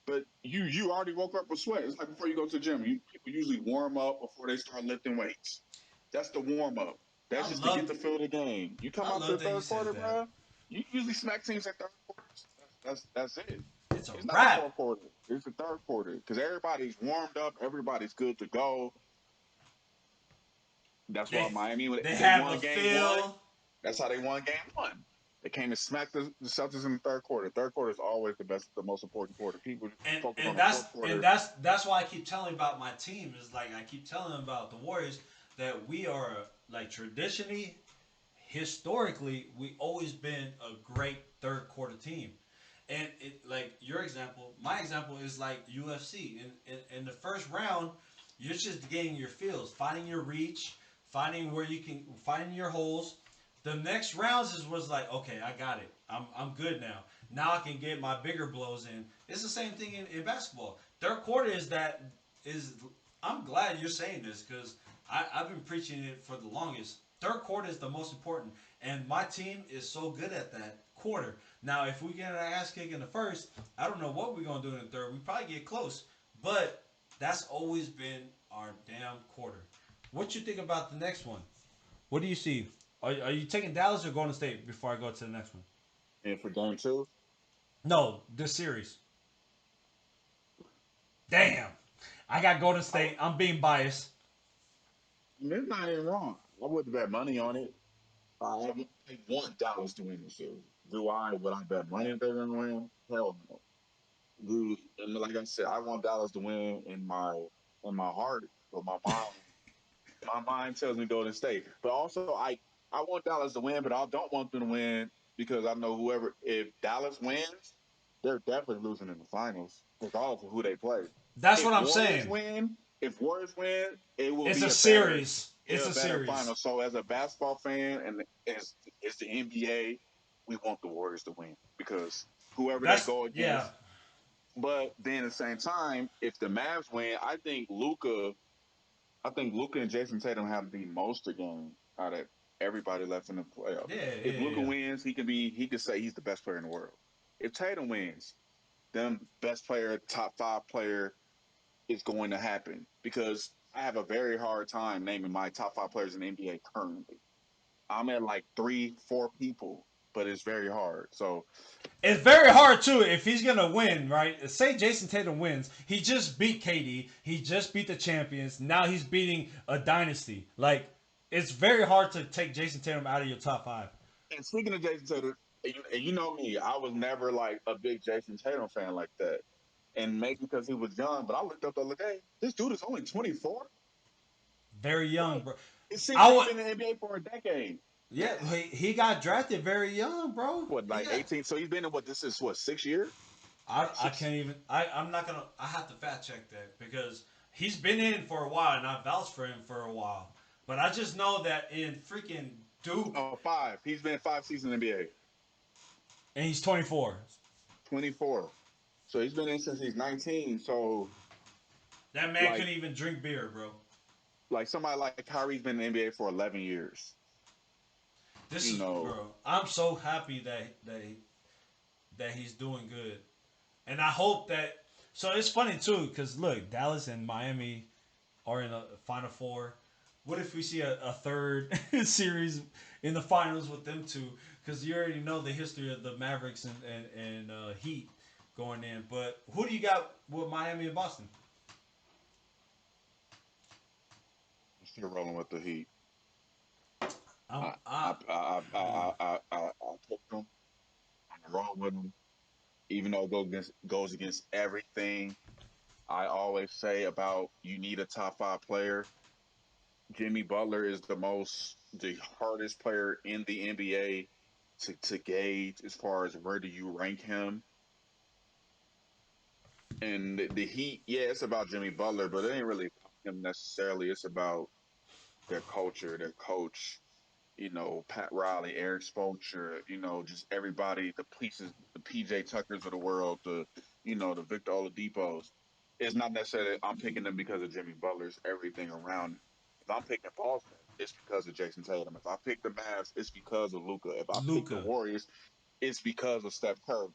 but you already woke up with sweat. It's like before you go to the gym. People usually warm up before they start lifting weights. That's the warm up. That's I just to get love the feel of the game. You come I out to love the that you third said quarter, that. bro. You usually smack teams at third quarters. That's it. It's a It's not the wrap. fourth quarter. It's the third quarter because everybody's warmed up. Everybody's good to go. That's why They Miami they they have won a game one. feel. That's how they won game one. They came and smacked the Celtics in the third quarter. Third quarter is always the most important quarter. People and focus on and the that's fourth and quarter. that's why I keep telling about my team is like I keep telling them about the Warriors that we are like traditionally, historically, we always been a great third quarter team, and like your example, my example is like UFC. In the first round, you're just getting your feels, finding your reach, finding where you can finding your holes. The next rounds was like, okay, I got it. I'm good now. Now I can get my bigger blows in. It's the same thing in basketball. Third quarter is I'm glad you're saying this because I've been preaching it for the longest. Third quarter is the most important, and my team is so good at that quarter. Now, if we get an ass kick in the first, I don't know what we're gonna do in the third. We probably get close, but that's always been our damn quarter. What you think about the next one? What do you see? Are you taking Dallas or Golden State before I go to the next one? And for game two, No, this series. Damn. I got Golden State. I'm being biased. it's not even wrong. I wouldn't bet money on it. I want Dallas to win the series. Do I? Would I bet money if they're going to win? Hell no. And like I said, I want Dallas to win in my heart, but my mind tells me Golden State. But also, I want Dallas to win, but I don't want them to win because I know if Dallas wins, they're definitely losing in the finals, regardless of who they play. That's what If I'm Warriors saying. win, if Warriors win, it will It's be a a better, series. yeah, It's a a better series. final. So as a basketball fan and as the NBA, we want the Warriors to win because whoever they That's go yeah. against. But then at the same time, if the Mavs win, I think Luca and Jason Tatum have the most to gain out of everybody left in the playoffs. Yeah, If yeah, Luca yeah. wins, he could say he's the best player in the world. If Tatum wins, then best player, top five player is going to happen because I have a very hard time naming my top 5 players in the NBA currently. I'm at like 3, 4 people, but it's very hard. So It's very hard too if he's gonna win, right? Say Jason Tatum wins, he just beat KD, he just beat the champions. Now he's beating a dynasty. Like it's very hard to take Jason Tatum out of your top 5. and speaking of Jason Tatum, and you know me, I was never like a big Jason Tatum fan like that. And maybe because he was young, but I looked up the other day. This dude is only 24. Very young, Like, bro. it seems I like he's would, been in the NBA for a decade. yeah, he got drafted very young, bro. What, like 18? So he's been in what? This is what, 6 years? I can't even. I'm not gonna. I have to fact check that because he's been in for a while and I vouched for him for a while. But I just know that in freaking Duke, Oh, 5. He's been 5 seasons in the NBA. and he's 24. 24. So he's been in since he's 19. So That man like, couldn't even drink beer, bro. like somebody like Kyrie's been in the NBA for 11 years. This You is, know. bro. I'm so happy that he's doing good, and I hope that. So it's funny too, because look, Dallas and Miami are in a Final Four. What if we see a third series in the finals with them two? Because you already know the history of the Mavericks and Heat going in. But who do you got with Miami and Boston? I'm still rolling with the Heat. I'm, I took them. I'm rolling with them. Even though it goes against everything I always say about you need a top 5 player. Jimmy Butler is the hardest player in the NBA to gauge as far as where do you rank him. And the Heat, yeah, it's about Jimmy Butler, but it ain't really about him necessarily. It's about their culture, their coach, Pat Riley, Eric Spoelstra, just everybody, the pieces, the PJ Tuckers of the world, the Victor Oladipos. It's not necessarily I'm picking them because of Jimmy Butler's everything around. If I'm picking Boston, it's because of Jason Tatum. If I pick the Mavs, it's because of Luka. If I pick the Luca. Warriors, it's because of Steph Curry.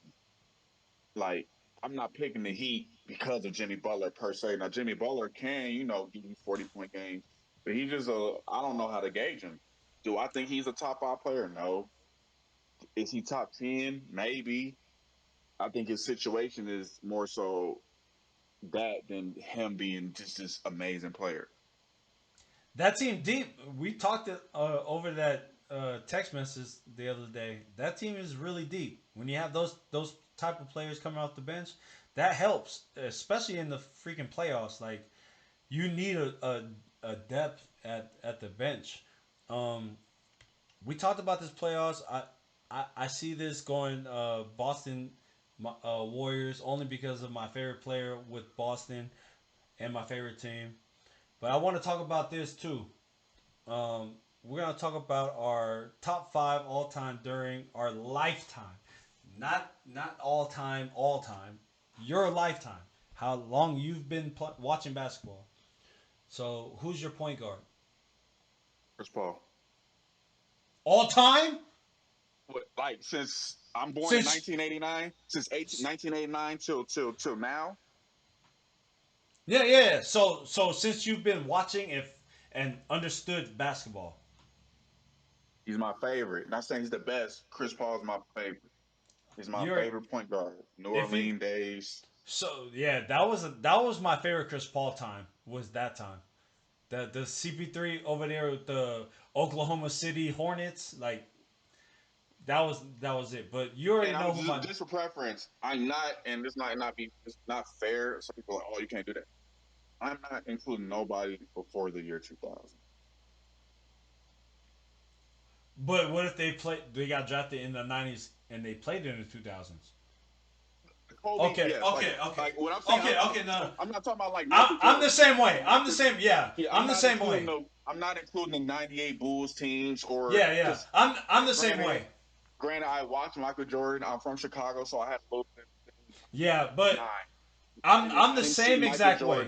Like, I'm not picking the Heat because of Jimmy Butler per se. Now, Jimmy Butler can, give you 40-point games, but he just, I don't know how to gauge him. Do I think he's a top 5 player? No. Is he top 10? Maybe. I think his situation is more so that than him being just this amazing player. That team deep. We talked over that text message the other day. That team is really deep. When you have those type of players coming off the bench, that helps, especially in the freaking playoffs. Like you need a depth at the bench. We talked about this playoffs. I see this going Boston Warriors only because of my favorite player with Boston and my favorite team. But I want to talk about this too. We're going to talk about our top 5 all time during our lifetime. Not all time, Your lifetime. How long you've been watching basketball. So, who's your point guard? Chris Paul. All time? Like, since I'm born in Since 1989, since 1989 till now, yeah. So since you've been watching and understood basketball. he's my favorite. Not saying he's the best. Chris Paul's my favorite. He's my You're favorite point guard. New if you Orleans days. So yeah, that was my favorite Chris Paul time. Was that time? The CP3 over there with the Oklahoma City Hornets, like that was it. But you already And know I'm who my just for preference. I'm not, and this might not be, it's not fair. Some people are like, oh, you can't do that. I'm not including nobody before the year 2000. But what if they got drafted in the '90s and they played in the 2000s? Kobe, Okay, yes. okay, Like, okay, like when I'm saying, okay. No, I'm not talking about like I'm the same way. I'm the same. Yeah, Yeah, I'm the not same way. including I'm not including the '98 Bulls teams or Yeah. because I'm the same granted, way. granted, I watched Michael Jordan. I'm from Chicago, so I had a little bit. Yeah, but Nine. I'm I the didn't same see exact way.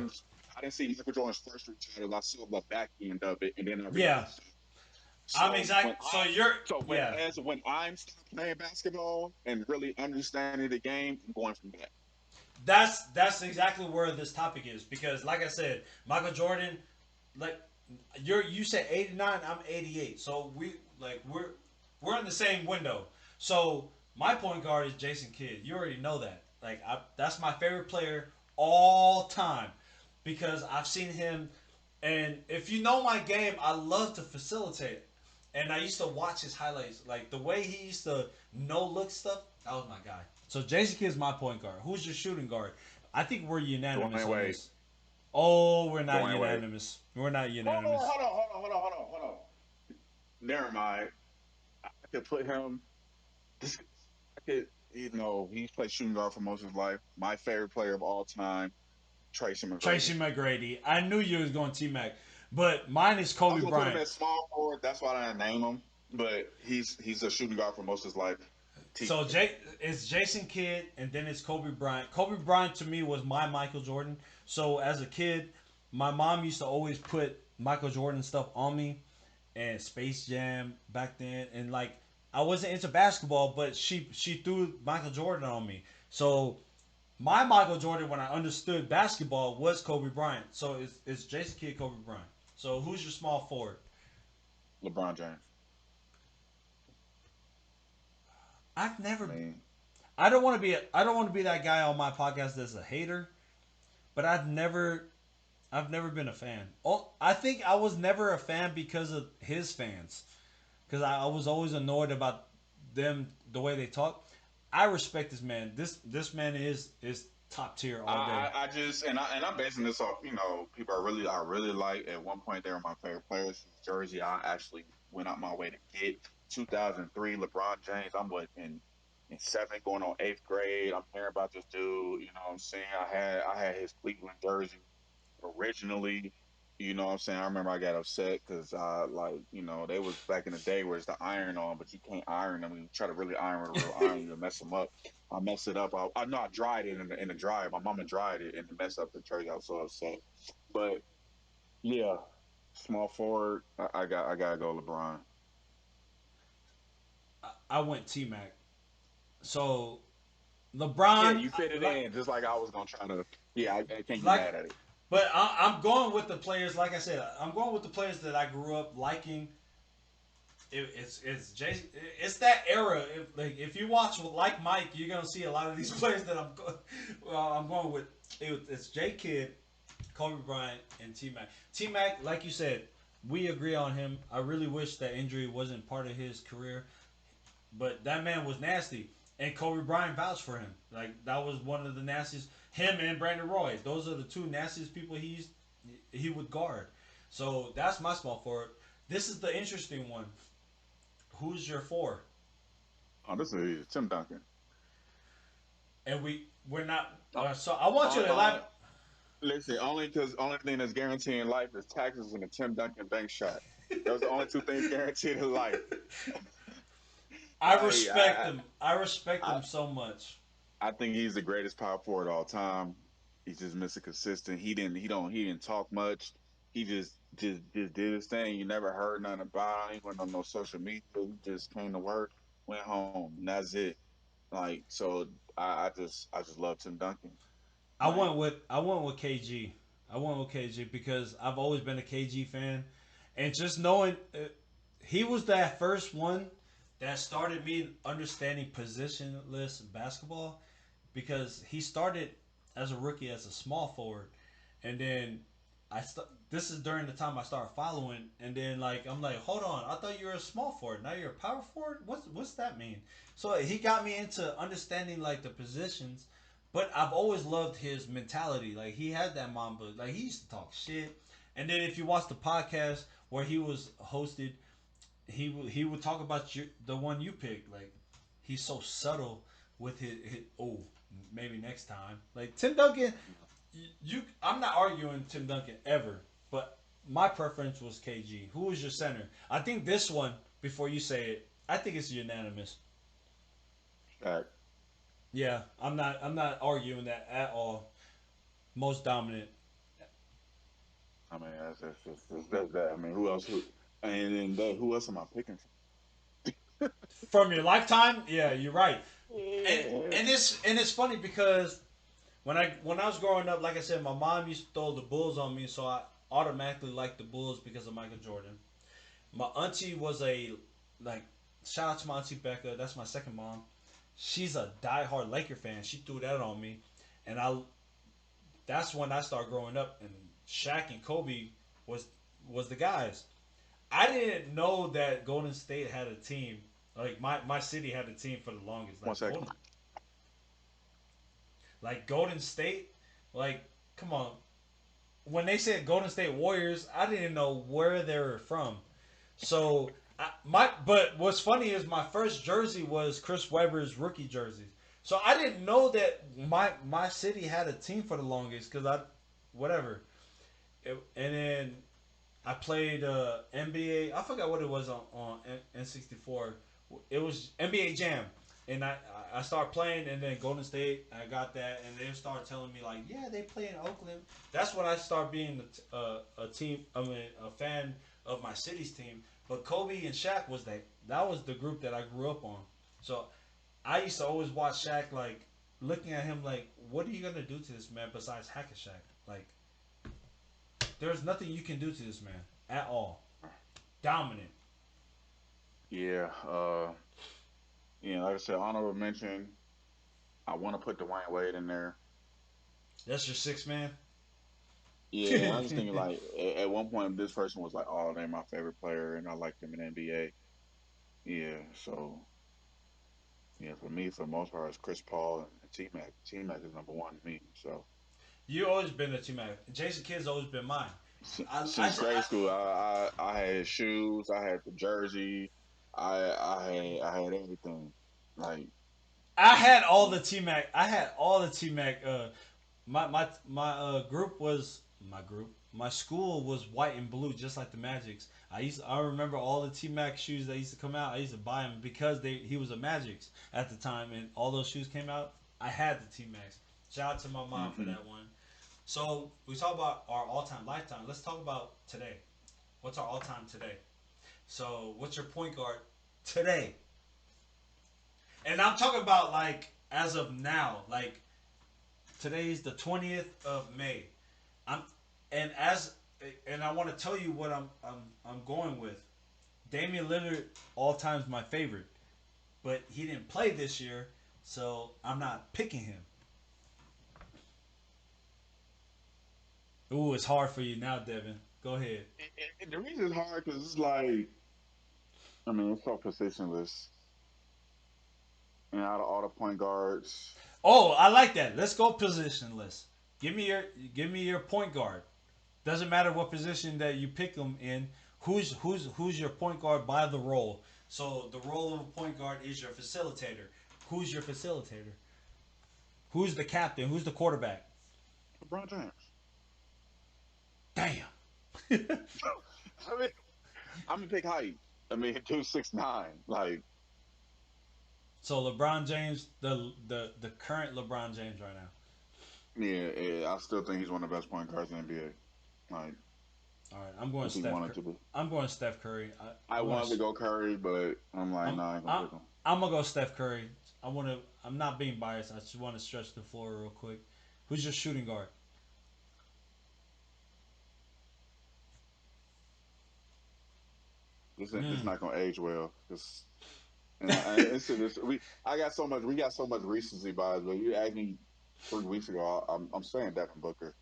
I didn't see Michael Jordan's first three titles. I saw the back end of it, and then I Yeah, realized. I'm So when exact. So I you're so when yeah. as when I'm starting playing basketball and really understanding the game, I'm going from that. That's exactly where this topic is because, like I said, Michael Jordan like you said 89, I'm 88. So we're in the same window. So my point guard is Jason Kidd. You already know that. That's my favorite player all time because I've seen him. And if you know my game, I love to facilitate. And I used to watch his highlights, like the way he used to no look stuff. That was my guy. So Jason Kidd is my point guard. Who's your shooting guard? I think we're unanimous Dwayne on Wade. this. Oh, we're not Dwayne Wade. unanimous. We're not Hold on, unanimous. hold on. Never mind. I could put him. This, I could, he's played shooting guard for most of his life. My favorite player of all time, Tracy McGrady. Tracy McGrady. I knew you was going T Mac, but mine is I Kobe was gonna put him Bryant. at small forward. That's why I didn't name him. But he's a shooting guard for most of his life. So it's Jason Kidd, and then it's Kobe Bryant. Kobe Bryant to me was my Michael Jordan. So as a kid, my mom used to always put Michael Jordan stuff on me, and Space Jam back then, and like I wasn't into basketball, but she threw Michael Jordan on me. So my Michael Jordan, when I understood basketball, was Kobe Bryant. So it's Jason Kidd, Kobe Bryant. So who's your small forward? LeBron James. I've never. I mean, I don't want to be. I don't want to be that guy on my podcast that's a hater, but I've never been a fan. Oh, I think I was never a fan because of his fans, because I was always annoyed about them the way they talk. I respect this man. This man is top tier all day. I just and I'm basing this off, people I really like. At one point, they were my favorite players. Jersey, I actually went out my way to get. 2003, LeBron James. I'm in seventh, going on eighth grade. I'm hearing about this dude. You know what I'm saying? I had his Cleveland jersey originally. You know what I'm saying? I remember I got upset because they was back in the day where it's the iron on, but you can't iron them. You try to really iron with a real iron, you mess them up. I messed it up. I know I dried it in the dryer. My mama dried it and it messed up the jersey. I was so upset. But yeah, small forward. I gotta go LeBron. I went T Mac. So Yeah, LeBron, you fit it in just like I was gonna try to. Yeah, I can't get like, mad at it. but I'm going with the players. Like I said, I'm going with the players that I grew up liking. It's Jason. It's that era. If you watch like Mike, you're gonna see a lot of these players that I'm going with. It's J Kidd, Kobe Bryant, and T Mac. T Mac, like you said, we agree on him. I really wish that injury wasn't part of his career, but that man was nasty, and Kobe Bryant vouched for him. Like that was one of the nastiest. Him and Brandon Roy. Those are the two nastiest people he would guard. So that's my small forward. This is the interesting one. Who's your four? Oh, this is Tim Duncan. And we're not. So I want you to elaborate. Listen, only thing that's guaranteed in life is taxes and a Tim Duncan bank shot. Those are the only two things guaranteed in life. I respect him. I respect him so much. I think he's the greatest power forward of all time. He's just Mr. Consistent. He didn't talk much. He just did his thing. You never heard nothing about him. He went on no social media. He just came to work, went home, and that's it. Like so, I just love Tim Duncan. I went with KG. I went with KG because I've always been a KG fan, and just knowing he was that first one that started me understanding positionless basketball because he started as a rookie as a small forward, and then this is during the time I started following, and then I'm like, hold on, I thought you were a small forward, now you're a power forward. What's that mean? So he got me into understanding like the positions, but I've always loved his mentality. Like he had that mamba, like he used to talk shit, and then if you watch the podcast where he was hosted, he would talk about the one you picked. Like he's so subtle with his maybe next time. Like Tim Duncan, I'm not arguing Tim Duncan ever, but my preference was KG. Who was your center? I think this one, before you say it, I think it's unanimous. Shaq. Yeah, I'm not arguing that at all. Most dominant. I mean, that's that. I mean, who else? Who else am I picking? From your lifetime? Yeah, you're right. And it's funny because when I was growing up, like I said, my mom used to throw the bulls on me, so automatically liked the Bulls because of Michael Jordan. My auntie was a like shout out to my auntie Becca. That's my second mom. She's a diehard Laker fan. She threw that on me, and that's when I started growing up. And Shaq and Kobe was the guys. I didn't know that Golden State had a team. Like my city had a team for the longest. One second. Golden State, like come on. When they said Golden State Warriors, I didn't know where they were from. So but what's funny is my first jersey was Chris Webber's rookie jersey. So I didn't know that my city had a team for the longest because whatever. And then I played NBA. I forgot what it was on N64. It was NBA Jam, and I started playing, and then Golden State. I got that, and they started telling me like, yeah, they play in Oakland. That's when I started being a team. I mean, a fan of my city's team. But Kobe and Shaq that was the group that I grew up on. So I used to always watch Shaq, like looking at him like, what are you gonna do to this man besides hack a Shaq? Like, there's nothing you can do to this man at all. Dominant. Yeah. Like I said, honorable mention. I want to put Dwayne Wade in there. That's your sixth man. Yeah, I was thinking like at one point this person was like, "Oh, they're my favorite player, and I like them in NBA." Yeah, so yeah, for me, for the most part, it's Chris Paul and T Mac. T Mac is number one to me. So You always been a T Mac. Jason Kidd's always been mine. since grade school, I had his shoes, I had the jersey, I had everything. Like I had all the T Mac. I had all the T Mac. My group was my group. My school was white and blue, just like the Magics. I remember all the T Mac shoes that used to come out. I used to buy them because he was a Magics at the time, and all those shoes came out. I had the T Macs. Shout out to my mom for that one. So we talk about our all-time lifetime. Let's talk about today. What's our all-time today? So what's your point guard today? And I'm talking about like as of now, like today's the 20th of May. And I want to tell you what I'm going with. Damian Lillard all time's my favorite, but he didn't play this year, so I'm not picking him. Ooh, it's hard for you now, Devin. Go ahead. the reason it's hard because it's like, I mean, it's so positionless. And out of all the point guards, Oh, I like that. Let's go positionless. Give me your point guard. Doesn't matter what position that you pick them in. Who's your point guard by the role? So the role of a point guard is your facilitator. Who's your facilitator? Who's the captain? Who's the quarterback? LeBron James. Damn. I mean, I'm gonna pick height. I mean, 2'6'9". Like, So LeBron James, the current LeBron James right now. yeah, I still think he's one of the best point guards in the NBA. Like, All right, I'm going if he Steph. wanted to be. I'm going Steph Curry. I wanted to go Curry, but I'm like, nah, I ain't gonna pick him. I'm gonna go Steph Curry. I'm not being biased. I just want to stretch the floor real quick. Who's your shooting guard? It's not gonna age well. I got so much. We got so much recency bias. But you asked me 3 weeks ago. I'm saying Devin Booker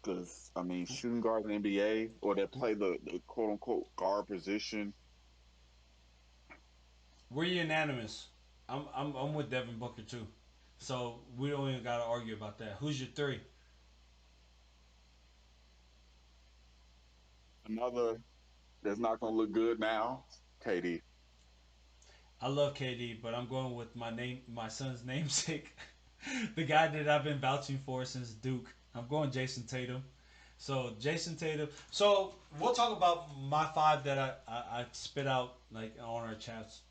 because I mean shooting guards in the NBA or that play the quote unquote guard position. We're unanimous. I'm with Devin Booker too. So we don't even gotta argue about that. Who's your 3? Another that's not gonna look good now. KD. I love KD, but I'm going with my son's namesake, the guy that I've been vouching for since Duke. I'm going Jason Tatum. So Jason Tatum. So we'll talk about my 5 that I spit out like on our chats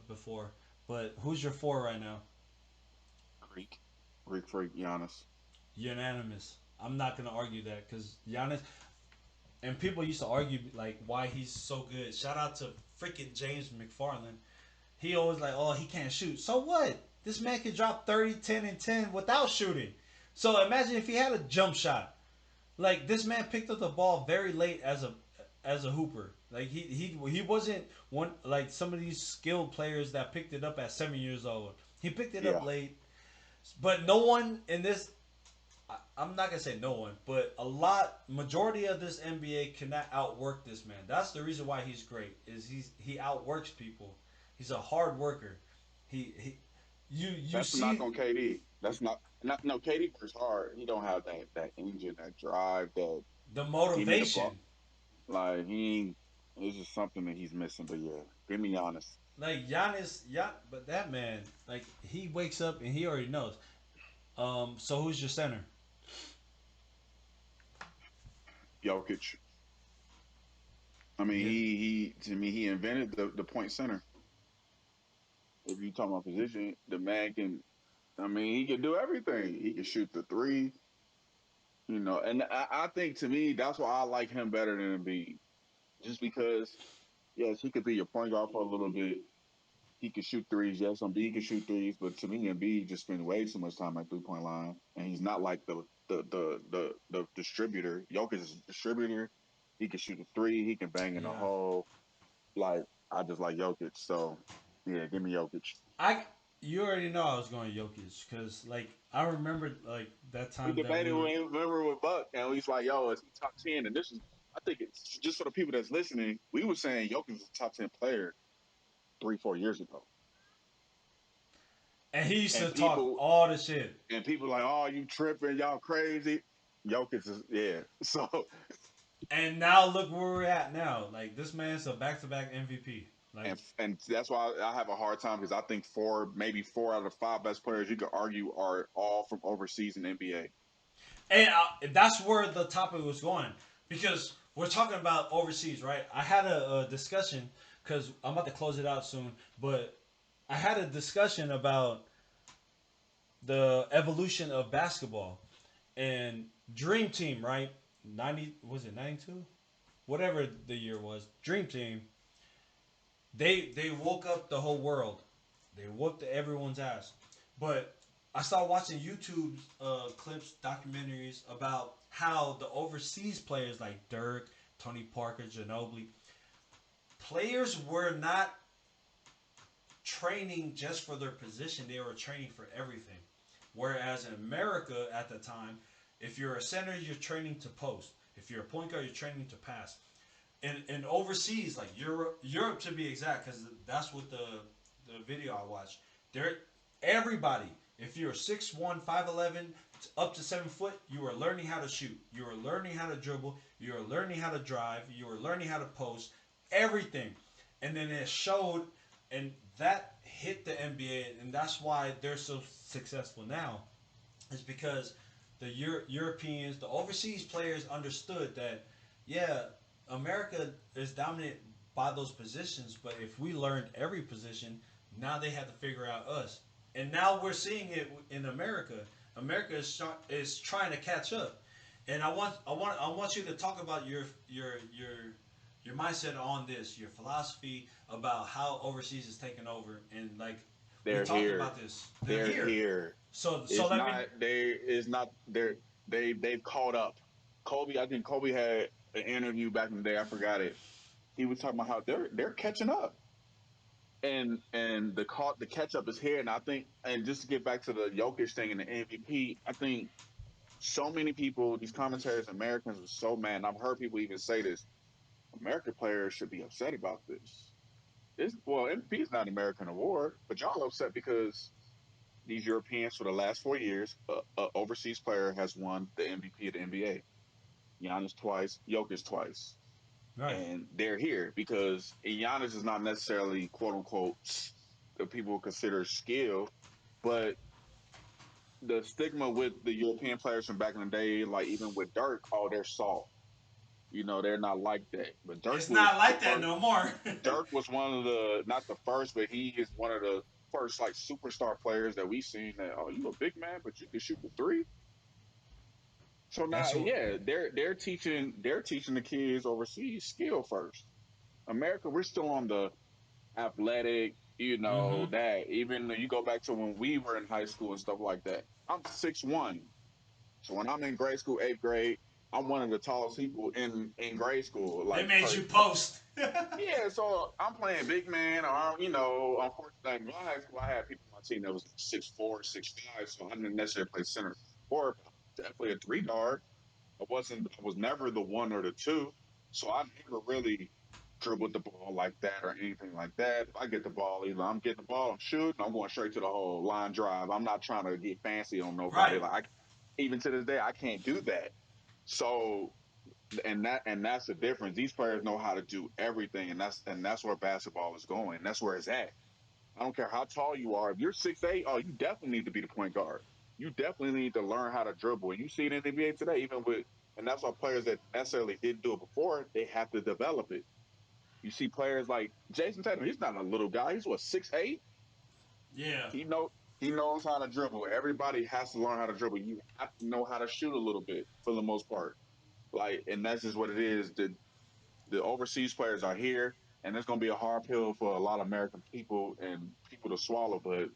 before. But who's your 4 right now? Greek freak Giannis. Unanimous. I'm not gonna argue that because Giannis. And people used to argue like why he's so good. Shout out to freaking James McFarland. He always like, oh, he can't shoot. So what? This man can drop 30, 10, and 10 without shooting. So imagine if he had a jump shot. Like this man picked up the ball very late as a hooper. Like he wasn't one like some of these skilled players that picked it up at 7 years old. He picked it Yeah, up late, but no one in this. I'm not gonna say no one, but majority of this NBA cannot outwork this man. That's the reason why he's great. Is he outworks people. He's a hard worker. He you that's not see on KD. That's not no KD works hard. He don't have that engine, that drive, that the give me the ball. motivation. Like he ain't. It's just something that he's missing. But yeah, give me honest. Like Giannis, yeah, but that man, like he wakes up and he already knows. So who's your center? Jokic. I mean, Yeah, he to me he invented the point center. If you talk about position, the man can. I mean, he can do everything. He can shoot the three. And I think to me that's why I like him better than Embiid. Just because, yes, he could be your point guard for a little bit. He can shoot threes. Yes, Embiid can shoot threes, but to me, Embiid just spends way too much time at 3 point line, and he's not like the distributor. Jokic is a distributor. He can shoot a three. He can bang in a yeah. hole. Like I just like Jokic. So yeah, give me Jokic. I you already know I was going Jokic because like I remember like that We time that debated we were. remember with Buck, and he's like, "Yo, is he top 10?" And this is, I think it's just for the people that's listening. We were saying Jokic was a top 10 player 3 4 years ago, And he used to and talk people all the shit. and people like, "Oh, you tripping? Y'all crazy?" Jokic is yeah. So And now look where we're at now. Like this man's a back-to-back MVP. Like, and that's why I have a hard time because I think maybe 4 out of 5 best players you could argue are all from overseas in the NBA. and that's where the topic was going because we're talking about overseas, right? I had a discussion because I'm about to close it out soon, but I had a discussion about the evolution of basketball and Dream Team, right? 90 was it 92? Whatever the year was, Dream Team. They woke up the whole world. They whooped everyone's ass. But I started watching YouTube clips, documentaries about how the overseas players like Dirk, Tony Parker, Ginobili, players were not training just for their position; they were training for everything. Whereas in America at the time, if you're a center, you're training to post. If you're a point guard, you're training to pass. And overseas, like Europe to be exact, because that's what the video I watched. There, everybody, if you're 6'1", 5'11", up to 7 foot, you are learning how to shoot. You are learning how to dribble. You are learning how to drive. You are learning how to post. Everything, and then it showed, and that hit the NBA, and that's why they're so successful now. Is because the Europeans, the overseas players understood that, yeah, America is dominant by those positions, but if we learned every position, now they had to figure out us. And now we're seeing it in America. America is trying to catch up. And I want you to talk about your mindset on this, your philosophy about how overseas is taking over, and like we they're talked here. about this. They're They're here. here. So It's let me. not they. It's not they've caught up. Kobe, I think Kobe had an interview back in the day. I forgot it. He was talking about how they're catching up, and the catch up is here. And I think, and just to get back to the Jokic thing and the MVP, I think so many people, these commentators, Americans, were so mad. And I've heard people even say this: American players should be upset about this. Well, MVP is not an American award, but y'all upset because these Europeans for the last 4 years, a overseas player has won the MVP of the NBA. Giannis twice, Jokic twice, Right. and they're here because Giannis is not necessarily quote unquote that people consider skill, but the stigma with the European players from back in the day, like even with Dirk, oh, they're soft. They're not like that. But Dirk It's was not the like that first. no more. Dirk was one of the not the first, but he is one of the first like superstar players that we seen that you a big man, but you can shoot the three. So now, That's what. yeah, they're teaching the kids overseas skill first. America, we're still on the athletic, Mm-hmm. that even you go back to when we were in high school and stuff like that. I'm 6'1", so when I'm in grade school, 8th grade. I'm one of the tallest people in grade school. They Like, made you post. yeah, so I'm playing big man, or unfortunately, in high school, I had people on my team that was 6'4", 6'5", so I didn't necessarily play center or definitely a 3 guard. I was never the one or the two, so I never really dribbled the ball like that or anything like that. If I get the ball, either I'm getting the ball, I'm shooting, I'm going straight to the hole, line drive. I'm not trying to get fancy on nobody. Right. Even to this day, I can't do that. So that's the difference. These players know how to do everything, and that's where basketball is going. That's where it's at. I don't care how tall you are. If you're 6'8", oh, you definitely need to be the point guard. You definitely need to learn how to dribble. And you see it in the NBA today, and that's why players that necessarily didn't do it before, they have to develop it. You see players like Jason Tatum. He's not a little guy. He's what, 6'8". Yeah. He know he knows how to dribble. Everybody has to learn how to dribble. You have to know how to shoot a little bit for the most part. Like, and that's just what it is. The overseas players are here, and it's going to be a hard pill for a lot of American people and people to swallow. But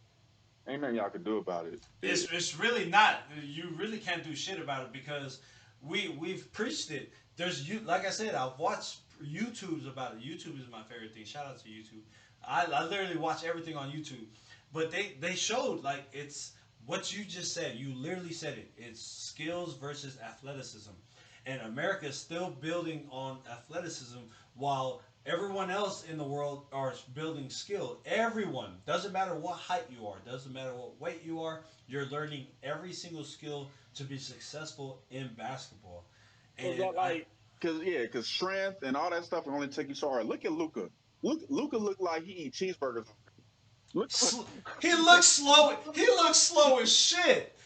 ain't nothing y'all can do about it. It's really not. You really can't do shit about it because we've preached it. There's you like I said, I've watched YouTubes about it. YouTube is my favorite thing. Shout out to YouTube. I literally watch everything on YouTube. But they showed like it's what you just said. You literally said it. It's skills versus athleticism. And America is still building on athleticism while everyone else in the world are building skill. Everyone, doesn't matter what height you are, doesn't matter what weight you are, you're learning every single skill to be successful in basketball. And I Cause strength and all that stuff will only take you so hard. Look at Luca. Luca look like he eat cheeseburgers. Look, he looks slow. He looks slow as shit.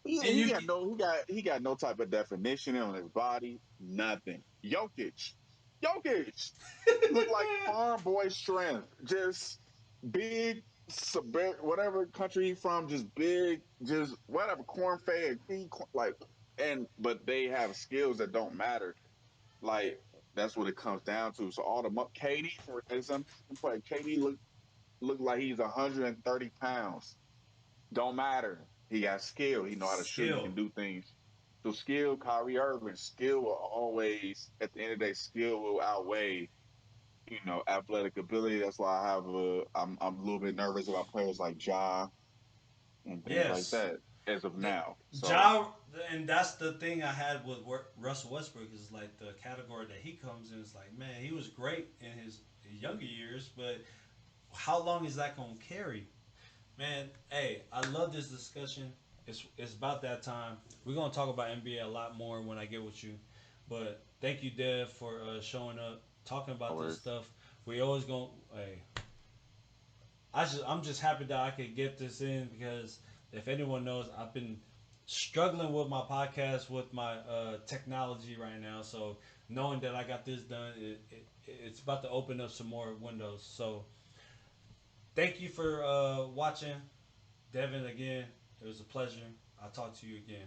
And he got no type of definition on his body. Nothing. Jokic look like farm boy strength. Just big, whatever country he from, just big, just whatever corn fed. Like, but they have skills that don't matter. Like, that's what it comes down to. So all the Katie, for example, Katie look like he's 130 pounds. Don't matter. He got skill. He know how to shoot. He skill. can do things. So skill, Kyrie Irving, skill will always, at the end of the day, skill will outweigh, athletic ability. That's why I'm a little bit nervous about players like Ja and things like Yes. that as of The, now. So Ja, and that's the thing I had with Russell Westbrook is like the category that he comes in is like, man, he was great in his younger years, but how long is that going to carry? Man, hey, I love this discussion. It's about that time. We're gonna talk about NBA a lot more when I get with you. But thank you, Dev, for showing up, talking about this always, stuff. We always gonna. Hey, I'm just happy that I could get this in because if anyone knows, I've been struggling with my podcast with my technology right now. So knowing that I got this done, it's about to open up some more windows. So thank you for watching. Devin, again, it was a pleasure. I'll talk to you again.